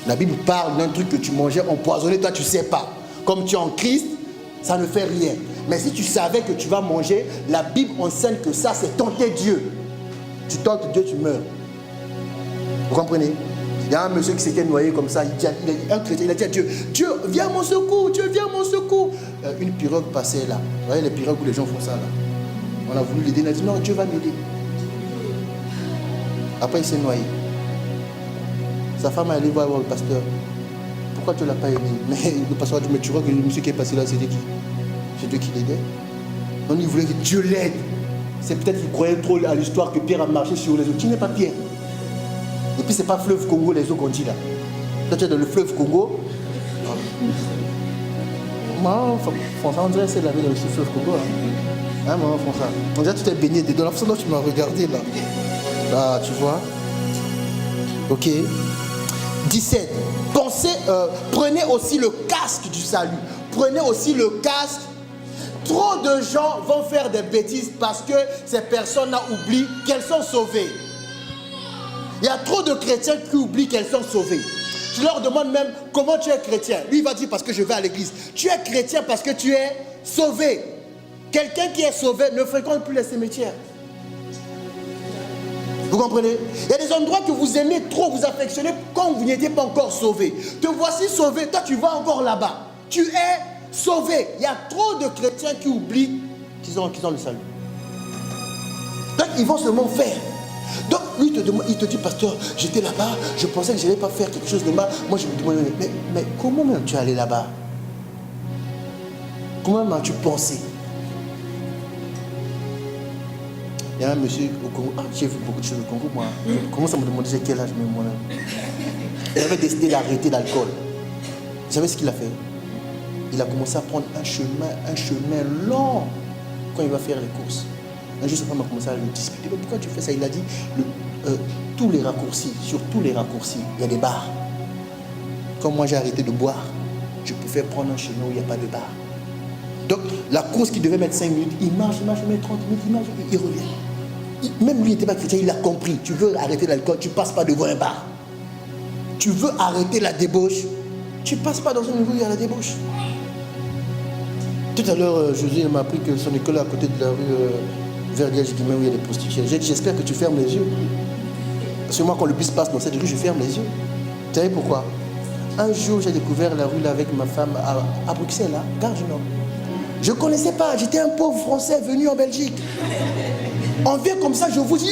La Bible parle d'un truc que tu mangeais empoisonné, toi tu ne sais pas. Comme tu es en Christ, ça ne fait rien. Mais si tu savais que tu vas manger, la Bible enseigne que ça, c'est tenter Dieu. Tu tentes Dieu, tu meurs. Vous comprenez? Il y a un monsieur qui s'était noyé comme ça, un chrétien, il a dit à Dieu, Dieu, viens à mon secours, Dieu, viens à mon secours. Une pirogue passait là. Vous voyez les pirogues où les gens font ça là. On a voulu l'aider, il a dit non, Dieu va m'aider. Après il s'est noyé. Sa femme est allée voir le pasteur. Pourquoi tu ne l'as pas aidé? Mais le pasteur a dit, mais tu vois que le monsieur qui est passé là, c'était qui? C'est Dieu qui l'aidait. Donc il voulait que Dieu l'aide. C'est peut-être qu'il croyait trop à l'histoire que Pierre a marché sur les eaux. Qui n'est pas Pierre? Et puis c'est pas fleuve Congo les eaux qu'on dit là. Toi tu es dans le fleuve Congo. Moi, François, on dirait que c'est la vie dans le fleuve Congo. Hein, maman François? On dirait que tu t'es baigné dedans. La façon dont tu m'as regardé là. Là, tu vois. Ok. 17. Prenez aussi le casque du salut. Prenez aussi le casque. Trop de gens vont faire des bêtises parce que ces personnes-là oublient qu'elles sont sauvées. Il y a trop de chrétiens qui oublient qu'elles sont sauvées. Je leur demande même comment tu es chrétien. Lui il va dire parce que je vais à l'église. Tu es chrétien parce que tu es sauvé. Quelqu'un qui est sauvé ne fréquente plus les cimetières. Vous comprenez? Il y a des endroits que vous aimez trop, vous affectionnez quand vous n'étiez pas encore sauvé. Te voici sauvé, toi tu vas encore là-bas. Tu es sauvé. Il y a trop de chrétiens qui oublient qu'ils ont le salut. Donc ils vont seulement faire. Donc lui il te dit, pasteur, j'étais là-bas, je pensais que je n'allais pas faire quelque chose de mal. Moi je me demande, mais comment même tu es allé là-bas? Comment même as-tu pensé? Il y a un monsieur au Congo, j'ai vu beaucoup de choses au Congo, moi. Je commence à me demander quel âge même moi-même. Il avait décidé d'arrêter l'alcool. Vous savez ce qu'il a fait? Il a commencé à prendre un chemin long quand il va faire les courses. Un jour, sa femme a commencé à le discuter. Mais pourquoi tu fais ça? Il a dit, tous les raccourcis, sur tous les raccourcis, il y a des bars. Quand moi j'ai arrêté de boire, je pouvais prendre un chemin où il n'y a pas de bar. Donc, la course qui devait mettre 5 minutes, il marche, il met 30 minutes, il marche, il revient. Même lui, il n'était pas chrétien, il a compris. Tu veux arrêter l'alcool, tu ne passes pas devant un bar. Tu veux arrêter la débauche, tu ne passes pas dans un niveau où il y a la débauche. Tout à l'heure, Josué m'a appris que son école est à côté de la rue Verdier-Guimet où il y a des prostituées. J'ai dit, j'espère que tu fermes les yeux. Parce que moi, quand le bus passe dans cette rue, je ferme les yeux. Vous savez pourquoi? Un jour, j'ai découvert la rue là avec ma femme à Bruxelles, là, Gare du Nord. Je ne connaissais pas, j'étais un pauvre Français venu en Belgique. On vient comme ça, je vous dis,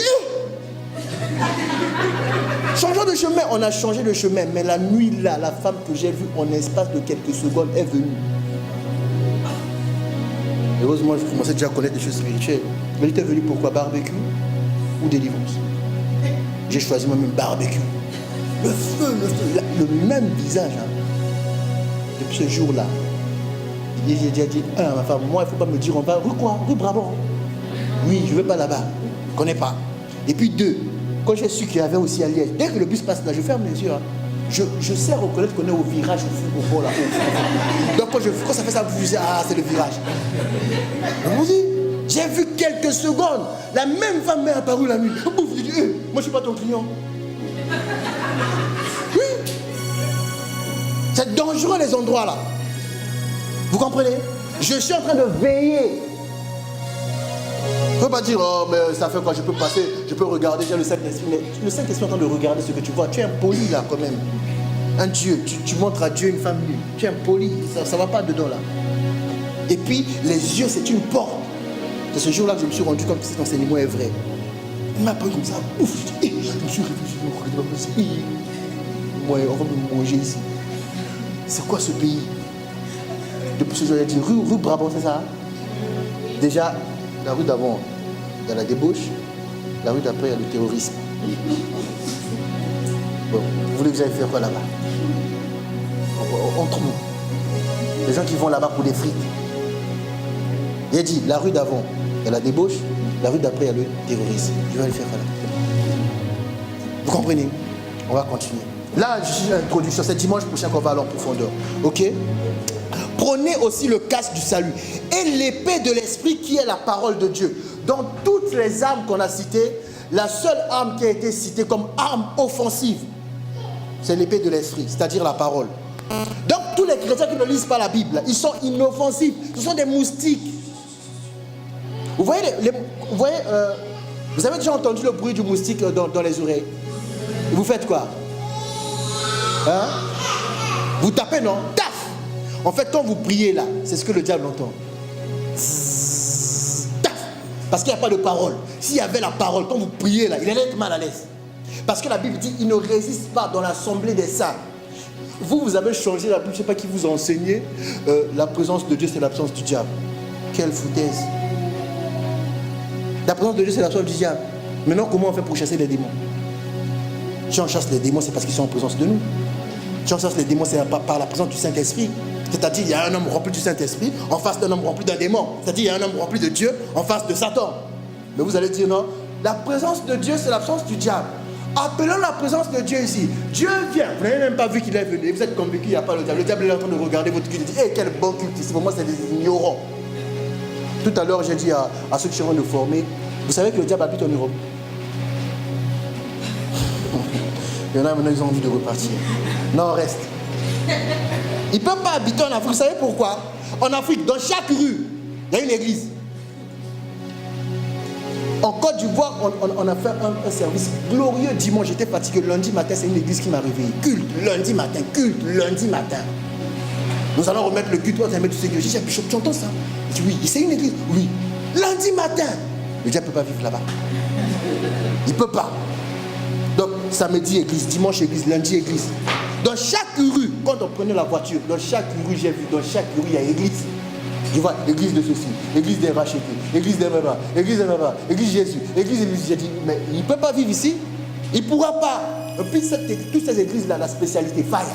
changeons de chemin. On a changé de chemin, mais la nuit là, la femme que j'ai vue en espace de quelques secondes est venue. Heureusement, je commençais déjà à connaître des choses spirituelles. Mais elle était venue pourquoi? Barbecue ou délivrance? J'ai choisi moi-même barbecue. Le feu, le même visage. Hein. Depuis ce jour-là, j'ai déjà dit, à ma femme, moi, il ne faut pas me dire, on va, rue quoi? Rue Brabant. Oui, je ne vais pas là-bas. Je ne connais pas. Et puis 2, quand j'ai su qu'il y avait aussi à Liège, dès que le bus passe là, je ferme les yeux. Hein. Je sais reconnaître qu'on est au virage au fond là. Donc quand ça fait ça, je dis, ah, c'est le virage. Je vous dis, j'ai vu quelques secondes, la même femme m'est apparue la nuit. Je dis, moi je ne suis pas ton client. Oui. C'est dangereux les endroits là. Vous comprenez? Je suis en train de veiller. Il ne faut pas dire, oh, mais ça fait quoi, je peux passer, je peux regarder, j'ai le Saint-Esprit. Mais le Saint-Esprit est en train de regarder ce que tu vois. Tu es impoli là quand même. Un Dieu, tu montres à Dieu une femme nue. Tu es impoli, ça ne va pas dedans là. Et puis, les yeux, c'est une porte. C'est ce jour-là que je me suis rendu compte que cet enseignement est vrai. Il m'a pris comme ça, ouf, je me suis réfléchi, moi, on va me manger ici. C'est quoi ce pays? Depuis ce jour, il a dit rue Brabant, c'est ça? Déjà, la rue d'avant, il y a la débauche. La rue d'après, il y a le terrorisme. Bon, vous voulez que j'aille faire quoi là-bas? Entre nous. Les gens qui vont là-bas pour des frites. Il a dit, la rue d'avant, il y a la débauche, la rue d'après, il y a le terrorisme. Je vais le faire là. Vous comprenez? On va continuer. Là, je suis introduction. C'est dimanche prochain qu'on va aller en profondeur. Ok? Prenez aussi le casque du salut et l'épée de l'esprit qui est la parole de Dieu. Dans toutes les armes qu'on a citées, la seule arme qui a été citée comme arme offensive, c'est l'épée de l'esprit, c'est-à-dire la parole. Donc tous les chrétiens qui ne lisent pas la Bible, ils sont inoffensifs, ce sont des moustiques. Vous voyez, vous avez déjà entendu le bruit du moustique dans les oreilles? Et vous faites quoi? Hein? Vous tapez, non? Taf! En fait, quand vous priez là, c'est ce que le diable entend. Taf! Parce qu'il n'y a pas de parole. S'il y avait la parole, quand vous priez là, il allait être mal à l'aise. Parce que la Bible dit, il ne résiste pas dans l'assemblée des saints. Vous avez changé la Bible, je ne sais pas qui vous a enseigné. La présence de Dieu, c'est l'absence du diable. Quelle foutaise! La présence de Dieu, c'est l'absence du diable. Maintenant, comment on fait pour chasser les démons? Si on chasse les démons, c'est parce qu'ils sont en présence de nous. Si on chasse les démons, c'est par la présence du Saint-Esprit. C'est-à-dire, il y a un homme rempli du Saint-Esprit en face d'un homme rempli d'un démon. C'est-à-dire, il y a un homme rempli de Dieu en face de Satan. Mais vous allez dire non, la présence de Dieu, c'est l'absence du diable. Appelons la présence de Dieu ici. Dieu vient. Vous n'avez même pas vu qu'il est venu. Vous êtes convaincu qu'il n'y a pas le diable. Le diable est en train de regarder votre culte. Il dit, quel bon culte ici. Pour moi, c'est des ignorants. Tout à l'heure, j'ai dit à ceux qui sont en train de former, vous savez que le diable habite en Europe. Il y en a maintenant, ils ont envie de repartir. Non, reste. Il ne peut pas habiter en Afrique. Vous savez pourquoi? En Afrique, dans chaque rue, il y a une église. En Côte d'Ivoire, on a fait un service glorieux dimanche. J'étais fatigué. Lundi matin, c'est une église qui m'a réveillé. Culte, lundi matin. Culte, lundi matin. Nous allons remettre le culte. On va mettre tout ce que j'ai dit. Tu entends ça? Je dis oui. C'est une église? Oui. Lundi matin. Le diable ne peut pas vivre là-bas. Il ne peut pas. Donc, samedi, église. Dimanche, église. Lundi, église. Dans chaque rue, quand on prenait la voiture, dans chaque rue, j'ai vu, dans chaque rue, il y a église. Je vois l'église de ceci, l'église des rachetés, l'église des Baba, l'église des Baba, l'église Jésus, l'église. J'ai dit, mais il ne peut pas vivre ici. Il ne pourra pas. Et puis, toutes ces églises-là, la spécialité, fire.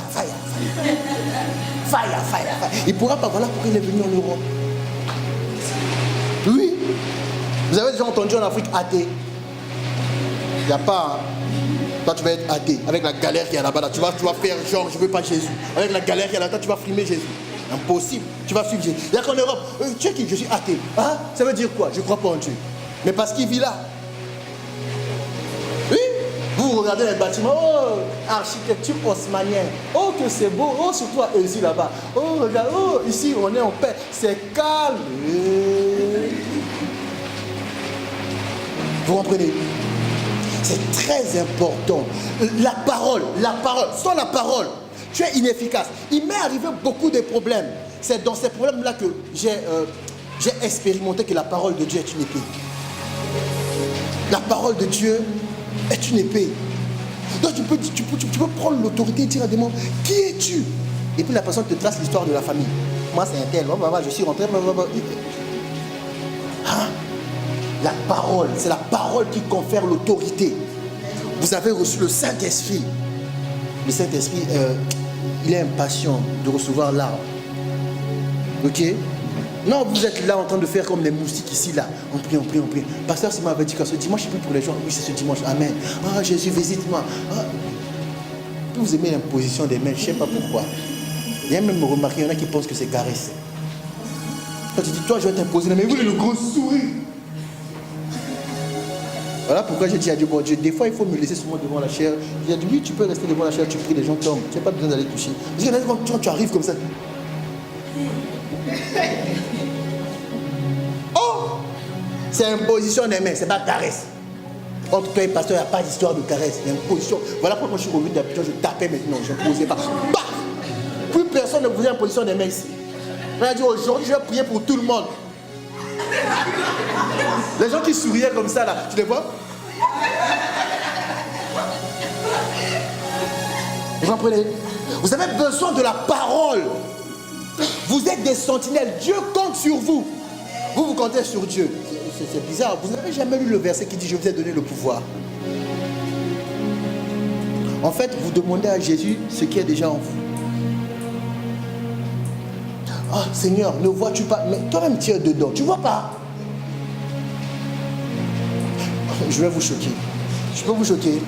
Il ne pourra pas. Voilà pourquoi il est venu en Europe. Oui. Vous avez déjà entendu en Afrique athée? Il n'y a pas. Hein? Toi, tu vas être athée. Avec la galère qu'il y a là-bas, tu vas faire genre, je ne veux pas Jésus. Avec la galère qu'il y a là-bas, tu vas frimer Jésus. Impossible. Tu vas suivre Jésus. C'est-à-dire qu'en Europe, tu sais qui? Je suis athée. Hein? Ça veut dire quoi? Je ne crois pas en Dieu. Mais parce qu'il vit là. Oui. Vous regardez les bâtiments. Oh, architecture haussmannienne. Oh, que c'est beau. Oh, surtout à Eusie là-bas. Oh, regarde. Oh, ici, on est en paix. C'est calme. Vous comprenez? C'est très important. La parole. Sans la parole, tu es inefficace. Il m'est arrivé beaucoup de problèmes. C'est dans ces problèmes-là que j'ai expérimenté que la parole de Dieu est une épée. La parole de Dieu est une épée. Donc tu peux prendre l'autorité et dire à des gens, qui es-tu? Et puis la personne te trace l'histoire de la famille. Moi c'est un tel, je suis rentré. Hein? La parole, c'est la parole qui confère l'autorité. Vous avez reçu le Saint-Esprit. Le Saint-Esprit, il est impatient de recevoir l'arbre. Ok? Non, vous êtes là en train de faire comme les moustiques ici, là. On prie. Pasteur Simon avait dit que ce dimanche, il prie pour les gens. Oui, c'est ce dimanche. Amen. Ah, Jésus, visite-moi. Ah. Vous aimez l'imposition des mains, je ne sais pas pourquoi. Il y a même remarqué, il y en a qui pensent que c'est caresse. Quand tu dis, toi, je vais t'imposer les mains, vous, le gros sourire. Voilà pourquoi j'ai dit à Dieu, bon Dieu, des fois il faut me laisser souvent devant la chair. J'ai dit, oui, tu peux rester devant la chair, tu pries, les gens tombent. Tu n'as pas besoin d'aller toucher. Parce que quand tu arrives comme ça. Oh! C'est imposition des mains, c'est pas caresse. Entre toi et le pasteur, il n'y a pas d'histoire de caresse, il y a imposition. Voilà pourquoi quand je suis revenu d'Abidjan, je tapais maintenant, je ne posais pas. Bah! Plus personne ne faisait imposition des mains ici. On a dit, aujourd'hui, je vais prier pour tout le monde. Les gens qui souriaient comme ça là, tu les vois? Vous comprenez? Vous avez besoin de la parole. Vous êtes des sentinelles. Dieu compte sur vous. Vous comptez sur Dieu. C'est bizarre. Vous n'avez jamais lu le verset qui dit je vous ai donné le pouvoir. En fait, vous demandez à Jésus ce qui est déjà en vous. Ah Seigneur, ne vois-tu pas? Mais toi-même tu es dedans, tu ne vois pas? Je vais vous choquer. Je peux vous choquer?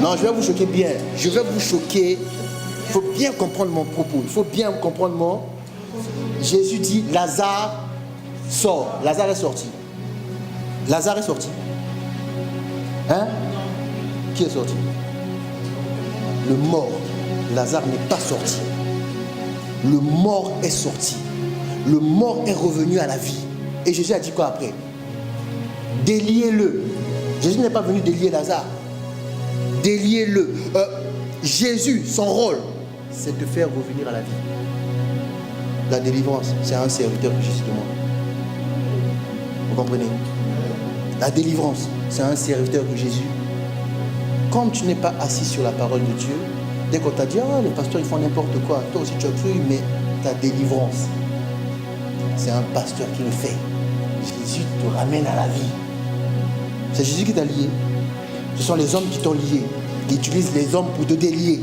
Non, je vais vous choquer bien. Je vais vous choquer. Il faut bien comprendre mon propos. Il faut bien comprendre mon... Jésus dit, Lazare sort. Lazare est sorti. Lazare est sorti. Hein? Qui est sorti? Le mort. Lazare n'est pas sorti. Le mort est sorti. Le mort est revenu à la vie. Et Jésus a dit quoi après? Déliez-le. Jésus n'est pas venu délier Lazare. Déliez-le. Jésus, son rôle, c'est de faire revenir à la vie. La délivrance, c'est un serviteur que Jésus demande. Vous comprenez? La délivrance, c'est un serviteur que Jésus. Comme tu n'es pas assis sur la parole de Dieu, dès qu'on t'a dit, ah, les pasteurs ils font n'importe quoi, toi aussi tu as cru, mais ta délivrance, c'est un pasteur qui le fait. Jésus te ramène à la vie. C'est Jésus qui t'a lié. Ce sont les hommes qui t'ont lié. Ils utilisent les hommes pour te délier.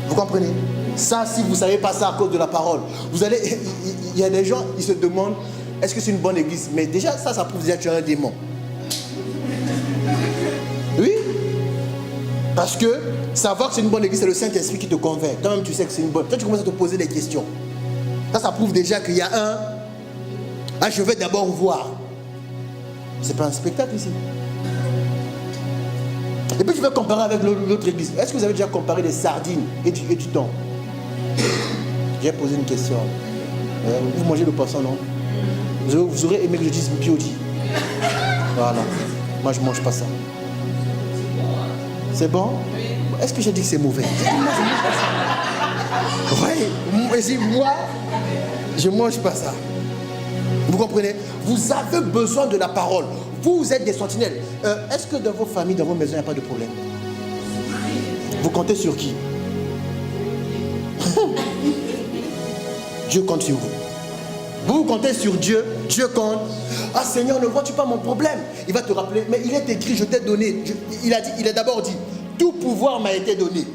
Vous comprenez? Ça, si vous ne savez pas ça à cause de la parole, vous allez... Il y a des gens, ils se demandent, est-ce que c'est une bonne église? Mais déjà, ça prouve déjà que tu as un démon. Oui. Parce que savoir que c'est une bonne église, c'est le Saint-Esprit qui te convainc. Toi-même, tu sais que c'est une bonne. Toi, tu commences à te poser des questions. Ça prouve déjà qu'il y a un... Ah, je vais d'abord voir. C'est pas un spectacle ici. Et puis, je vais comparer avec l'autre église. Est-ce que vous avez déjà comparé des sardines et du thon? J'ai posé une question. Vous mangez le poisson, non? Vous aurez aimé que je dise biodi. Voilà. Moi, je ne mange pas ça. C'est bon? Est-ce que j'ai dit que c'est mauvais? Moi, je mange pas ça. Oui, moi, je ne mange pas ça. Vous comprenez? Vous avez besoin de la parole. Vous êtes des sentinelles. Est-ce que dans vos familles, dans vos maisons, il n'y a pas de problème? Vous comptez sur qui? Dieu compte sur vous. Vous comptez sur Dieu, Dieu compte. Ah Seigneur, ne vois-tu pas mon problème? Il va te rappeler, mais il est écrit, je t'ai donné. Il a d'abord dit, tout pouvoir m'a été donné.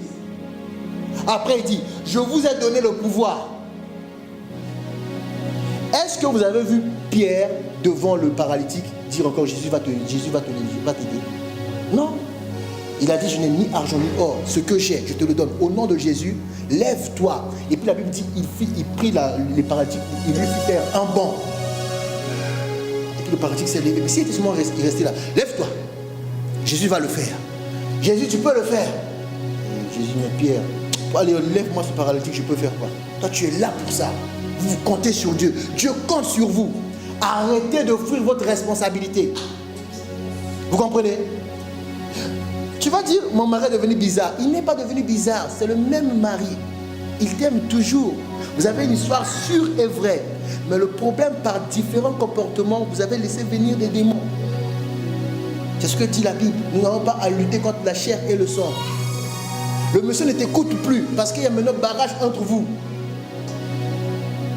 Après il dit, je vous ai donné le pouvoir. Est-ce que vous avez vu Pierre devant le paralytique dire encore Jésus va t'aider? Non. Il a dit, je n'ai ni argent ni or. Ce que j'ai, je te le donne. Au nom de Jésus, lève-toi. Et puis la Bible dit, il prit les paralytiques, il lui fit faire un banc. Et puis le paralytique s'est levé. Mais s'il était seulement resté là, lève-toi. Jésus va le faire. Jésus, tu peux le faire. Et Jésus, mais Pierre, allez, lève-moi ce paralytique, je peux faire quoi? Toi, tu es là pour ça. Vous comptez sur Dieu. Dieu compte sur vous. Arrêtez de fuir votre responsabilité. Vous comprenez? Tu vas dire, mon mari est devenu bizarre. Il n'est pas devenu bizarre. C'est le même mari. Il t'aime toujours. Vous avez une histoire sûre et vraie. Mais le problème, par différents comportements, vous avez laissé venir des démons. C'est ce que dit la Bible. Nous n'avons pas à lutter contre la chair et le sang. Le monsieur ne t'écoute plus parce qu'il y a maintenant barrage entre vous.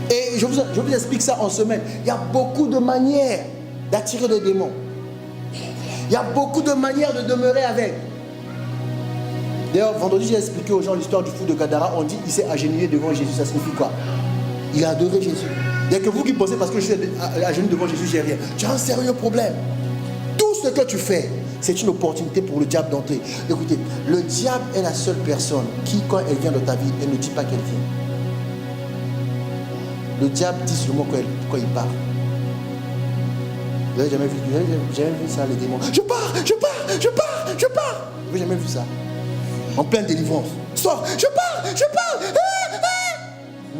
Et je vous explique ça en semaine. Il y a beaucoup de manières d'attirer les démons. Il y a beaucoup de manières de demeurer avec. D'ailleurs, vendredi, j'ai expliqué aux gens l'histoire du fou de Gadara. On dit qu'il s'est agenouillé devant Jésus. Ça signifie quoi? Il a adoré Jésus. Il n'y a que vous qui pensez parce que je suis agenouillé devant Jésus, j'ai rien. Tu as un sérieux problème. Tout ce que tu fais, c'est une opportunité pour le diable d'entrer. Écoutez, le diable est la seule personne qui, quand elle vient dans ta vie, elle ne dit pas qu'elle vient. Le diable dit seulement quand il part. Vous n'avez jamais vu ça, les démons? Je pars. Vous n'avez jamais vu ça? En pleine délivrance. Sors, je pars.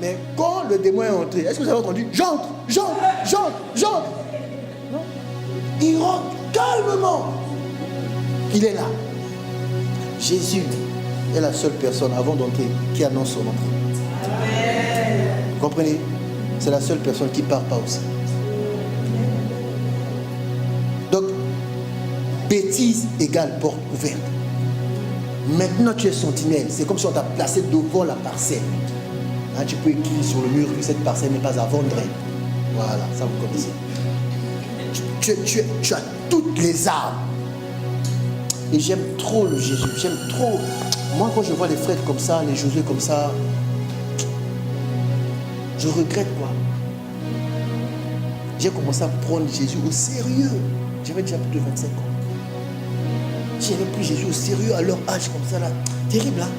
Mais quand le démon est entré, est-ce que vous avez entendu? J'entre. Non. Il rentre calmement. Il est là. Jésus est la seule personne avant d'entrer qui annonce son entrée. Vous comprenez? C'est la seule personne qui ne part pas aussi. Donc, bêtise égale porte ouverte. Maintenant, tu es sentinelle. C'est comme si on t'a placé devant la parcelle. Hein, tu peux écrire sur le mur que cette parcelle n'est pas à vendre. Voilà, ça vous connaissez. Tu as toutes les armes. Et j'aime trop le Jésus. J'aime trop. Moi, quand je vois les frères comme ça, les Josué comme ça, Je regrette quoi? J'ai commencé à prendre Jésus au sérieux. J'avais déjà plus de 25 ans. J'avais pris Jésus au sérieux à leur âge comme ça là. Terrible hein.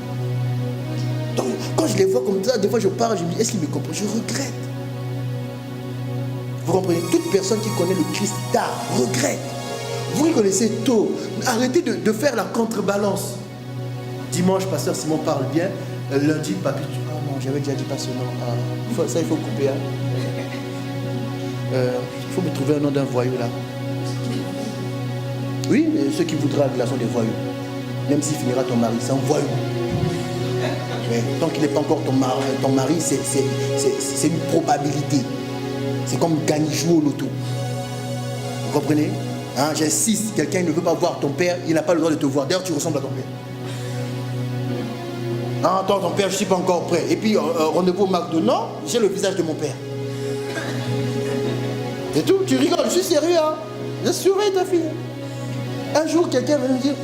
Donc quand je les vois comme ça, des fois je parle, je me dis, est-ce qu'ils me comprennent? Je regrette. Vous comprenez? Toute personne qui connaît le Christ tard regrette. Vous le connaissez tôt. Arrêtez de faire la contrebalance. Dimanche, pasteur Simon parle bien. Lundi, papy, ah non, j'avais déjà dit pas ce nom. Ah, ça, il faut couper. Hein. Il faut me trouver un nom d'un voyou là. Oui, mais ceux qui voudraient la glaçon des voyous. Même s'il finira ton mari, c'est un voyou. Mais tant qu'il n'est pas encore ton mari, c'est une probabilité. C'est comme gagner, jouer au loto. Vous comprenez? Hein, j'insiste, quelqu'un ne veut pas voir ton père, il n'a pas le droit de te voir. D'ailleurs, tu ressembles à ton père. Ah, attends, ton père, je ne suis pas encore prêt. Et puis, rendez-vous au McDo. Non, j'ai le visage de mon père. Et tout, tu rigoles, je suis sérieux. Hein? Je surveille ta fille. Un jour, quelqu'un va me dire,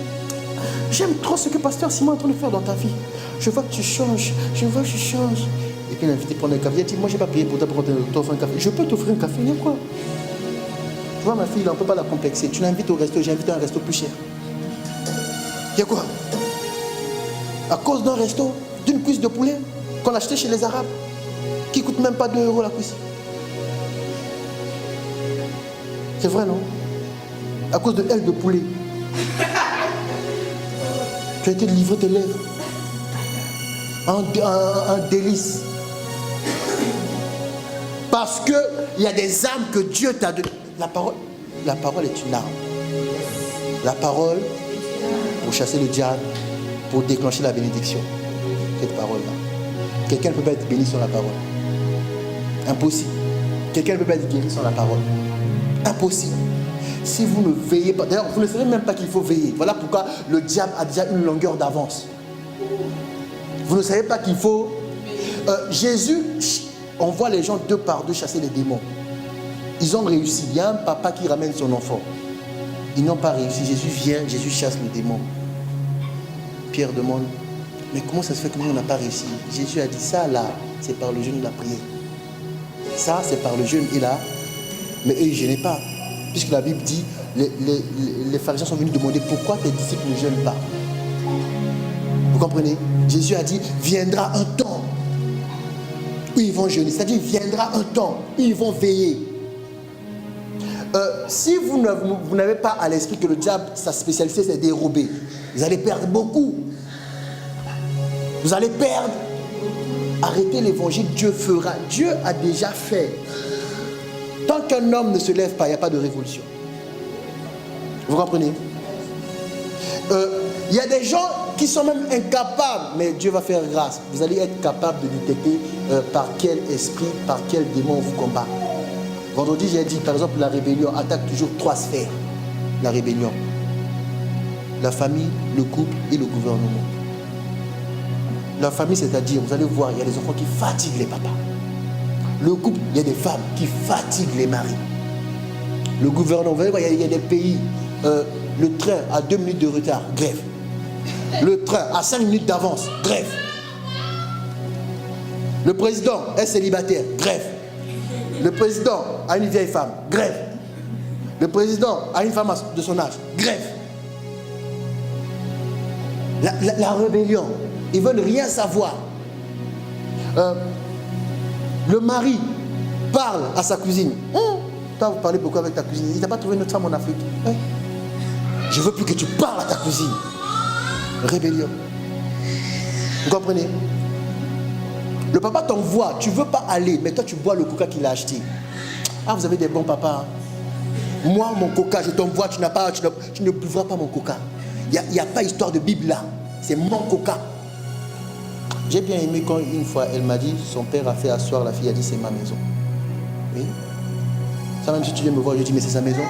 j'aime trop ce que pasteur Simon est en train de faire dans ta vie. Je vois que tu changes, je vois que tu changes. Et puis l'invité prend un café, il dit, moi je n'ai pas payé pour t'offrir un café. Je peux t'offrir un café, il y a quoi? Tu vois ma fille, là, on ne peut pas la complexer. Tu l'invites au resto, j'ai invité à un resto plus cher. Il y a quoi? À cause d'un resto, d'une cuisse de poulet qu'on achetait chez les Arabes, qui ne coûte même pas 2 € la cuisse. C'est vrai, non? À cause de ailes de poulet. Tu as été livré tes lèvres. Un délice. Parce qu'il y a des armes que Dieu t'a données. La parole est une arme. La parole, pour chasser le diable, pour déclencher la bénédiction. Cette parole-là. Quelqu'un ne peut pas être béni sans la parole. Impossible. Quelqu'un ne peut pas être guéri sans la parole. Impossible. Si vous ne veillez pas, d'ailleurs, vous ne savez même pas qu'il faut veiller. Voilà pourquoi le diable a déjà une longueur d'avance. Vous ne savez pas qu'il faut... Jésus, on voit les gens 2 par 2 chasser les démons. Ils ont réussi. Il y a un papa qui ramène son enfant. Ils n'ont pas réussi. Jésus vient, Jésus chasse le démon. Pierre demande, mais comment ça se fait que nous, on n'a pas réussi? Jésus a dit, ça là, c'est par le jeûne et la prière. Ça, c'est par le jeûne et la... Mais eux, ils ne gênaient pas. Puisque la Bible dit, les pharisiens sont venus demander pourquoi tes disciples ne jeûnent pas. Vous comprenez? Jésus a dit, viendra un temps où ils vont jeûner. C'est-à-dire, viendra un temps où ils vont veiller. Si vous n'avez pas à l'esprit que le diable, sa spécialité, c'est dérober, vous allez perdre beaucoup. Vous allez perdre. Arrêtez l'évangile, Dieu fera. Dieu a déjà fait. Tant qu'un homme ne se lève pas, il n'y a pas de révolution. Vous comprenez? Il y a des gens qui sont même incapables, mais Dieu va faire grâce. Vous allez être capable de détecter par quel esprit, par quel démon vous combat. Vendredi, j'ai dit, par exemple, la rébellion attaque toujours 3 sphères. La rébellion. La famille, le couple et le gouvernement. La famille, c'est-à-dire, vous allez voir, il y a des enfants qui fatiguent les papas. Le couple, il y a des femmes qui fatiguent les maris. Le gouvernement, vous allez voir, il y a des pays, le train à 2 minutes de retard, grève. Le train à 5 minutes d'avance, grève. Le président est célibataire, grève. Le président a une vieille femme, grève. Le président a une femme de son âge, grève. La rébellion, ils ne veulent rien savoir. Le mari parle à sa cousine. Toi, vous parlez beaucoup avec ta cousine. Il n'a pas trouvé notre femme en Afrique. Je ne veux plus que tu parles à ta cousine. Rébellion. Vous comprenez? Le papa t'envoie, tu ne veux pas aller, mais toi tu bois le coca qu'il a acheté. Ah, vous avez des bons papas. Moi, mon coca, je t'envoie, tu ne buvras pas mon coca. Il n'y a pas histoire de Bible là. C'est mon coca. J'ai bien aimé quand une fois elle m'a dit, son père a fait asseoir la fille, a dit c'est ma maison. Oui. Ça même si tu viens me voir, je dis mais c'est sa maison.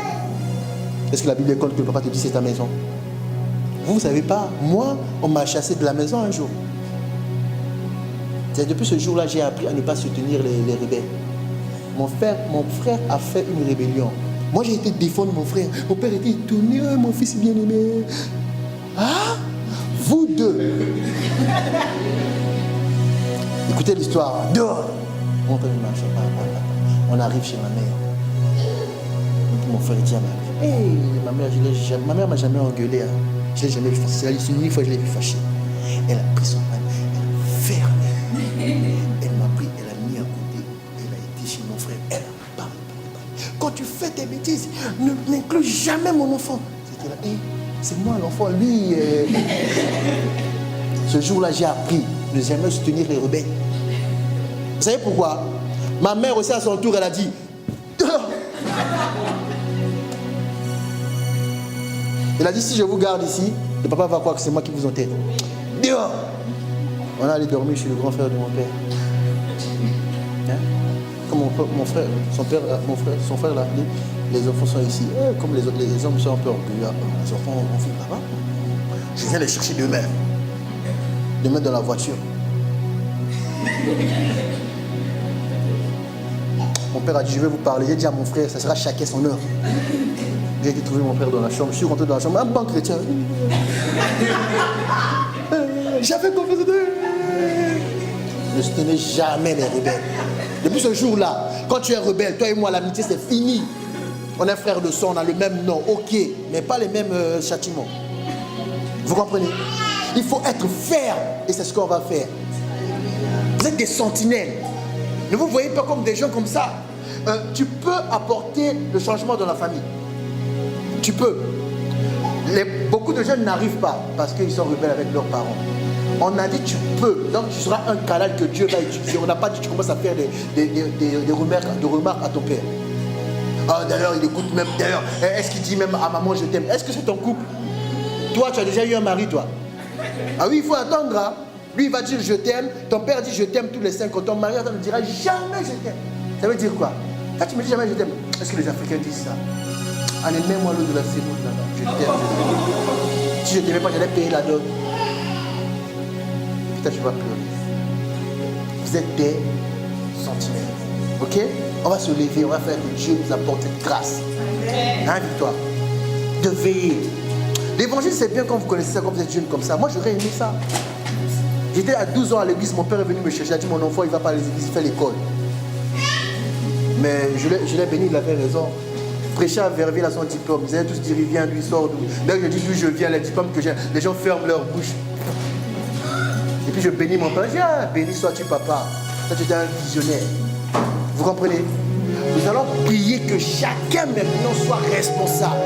Est-ce que la Bible compte que le papa te dit c'est ta maison? Vous ne savez pas, moi, on m'a chassé de la maison un jour. C'est depuis ce jour-là, j'ai appris à ne pas soutenir les rebelles. Mon frère a fait une rébellion. Moi, j'ai été défendre mon frère. Mon père était étonné, mon fils bien-aimé. Ah, vous deux. Écoutez l'histoire. Dehors. rentre le marché. On arrive chez ma mère. Mon frère dit à ma mère, hey, ma mère m'a jamais engueulé. Hein. Je ne l'ai jamais vu fâché. C'est une fois que je l'ai vu fâché. Elle a pris son pain, elle a fermé. Elle m'a pris, elle a mis à côté. Elle a été chez mon frère. Elle a parlé. Quand tu fais tes bêtises, n'inclus jamais mon enfant. C'était là, hey, c'est moi l'enfant. Lui, ce jour-là, j'ai appris de ne jamais soutenir les rebelles. Vous savez pourquoi? Ma mère aussi à son tour, elle a dit, elle a dit, si je vous garde ici, le papa va croire que c'est moi qui vous enterre. Dehors. On est allé dormir chez le grand frère de mon père. Hein? Comme mon frère, son frère l'a appelé, les enfants sont ici. Comme les hommes sont un peu orgueilleux, les enfants vont vivre là-bas. Je viens les chercher demain. Demain dans la voiture. Mon père a dit, je vais vous parler. J'ai dit à mon frère, ça sera chacun son heure. J'ai été trouver mon père dans la chambre. Je suis rentré dans la chambre. Un banc chrétien. J'avais confiance en eux. Ne soutenez jamais les rebelles. Depuis ce jour-là, quand tu es rebelle, toi et moi, l'amitié, c'est fini. On est frères de sang, on a le même nom, ok, mais pas les mêmes châtiments. Vous comprenez? Il faut être ferme, et c'est ce qu'on va faire. Vous êtes des sentinelles. Ne vous voyez pas comme des gens comme ça. Tu peux apporter le changement dans la famille. Tu peux. Beaucoup de jeunes n'arrivent pas parce qu'ils sont rebelles avec leurs parents. On a dit tu peux, donc tu seras un canal que Dieu va utiliser. On n'a pas dit tu commences à faire des remarques à ton père. Ah, d'ailleurs, il écoute même. D'ailleurs, est-ce qu'il dit même à maman je t'aime? Est-ce que c'est ton couple? Toi, tu as déjà eu un mari, toi? Ah oui, il faut attendre. Hein? Lui, il va dire je t'aime. Ton père dit je t'aime tous les 5 ans. Ton mari ne dira jamais je t'aime. Ça veut dire quoi? Quand tu me dis jamais je t'aime, est-ce que les Africains disent ça? Allez, mets-moi l'eau de la sémoule là-bas. Je t'aime. Si je ne t'aimais pas, j'allais payer la dot. Putain, tu vas pleurer. Vous êtes des sentinelles. Ok? On va se lever, on va faire que Dieu nous apporte cette grâce. Hein, victoire? De veiller. L'évangile, c'est bien quand vous connaissez ça, quand vous êtes jeune comme ça. Moi, j'aurais aimé ça. J'étais à 12 ans à l'église, mon père est venu me chercher. Il a dit, mon enfant, il ne va pas à l'église, il fait l'école. Mais je l'ai béni, il avait raison. Prêcher à Verviers à son diplôme. Ils allaient tous dire, il vient, lui, sort d'où. Dès que je dis, d'où je viens, les diplômes que j'ai, les gens ferment leur bouche. Et puis je bénis mon père. Je dis, ah, béni sois-tu, papa. Ça, tu étais un visionnaire. Vous comprenez? Nous allons prier que chacun maintenant soit responsable.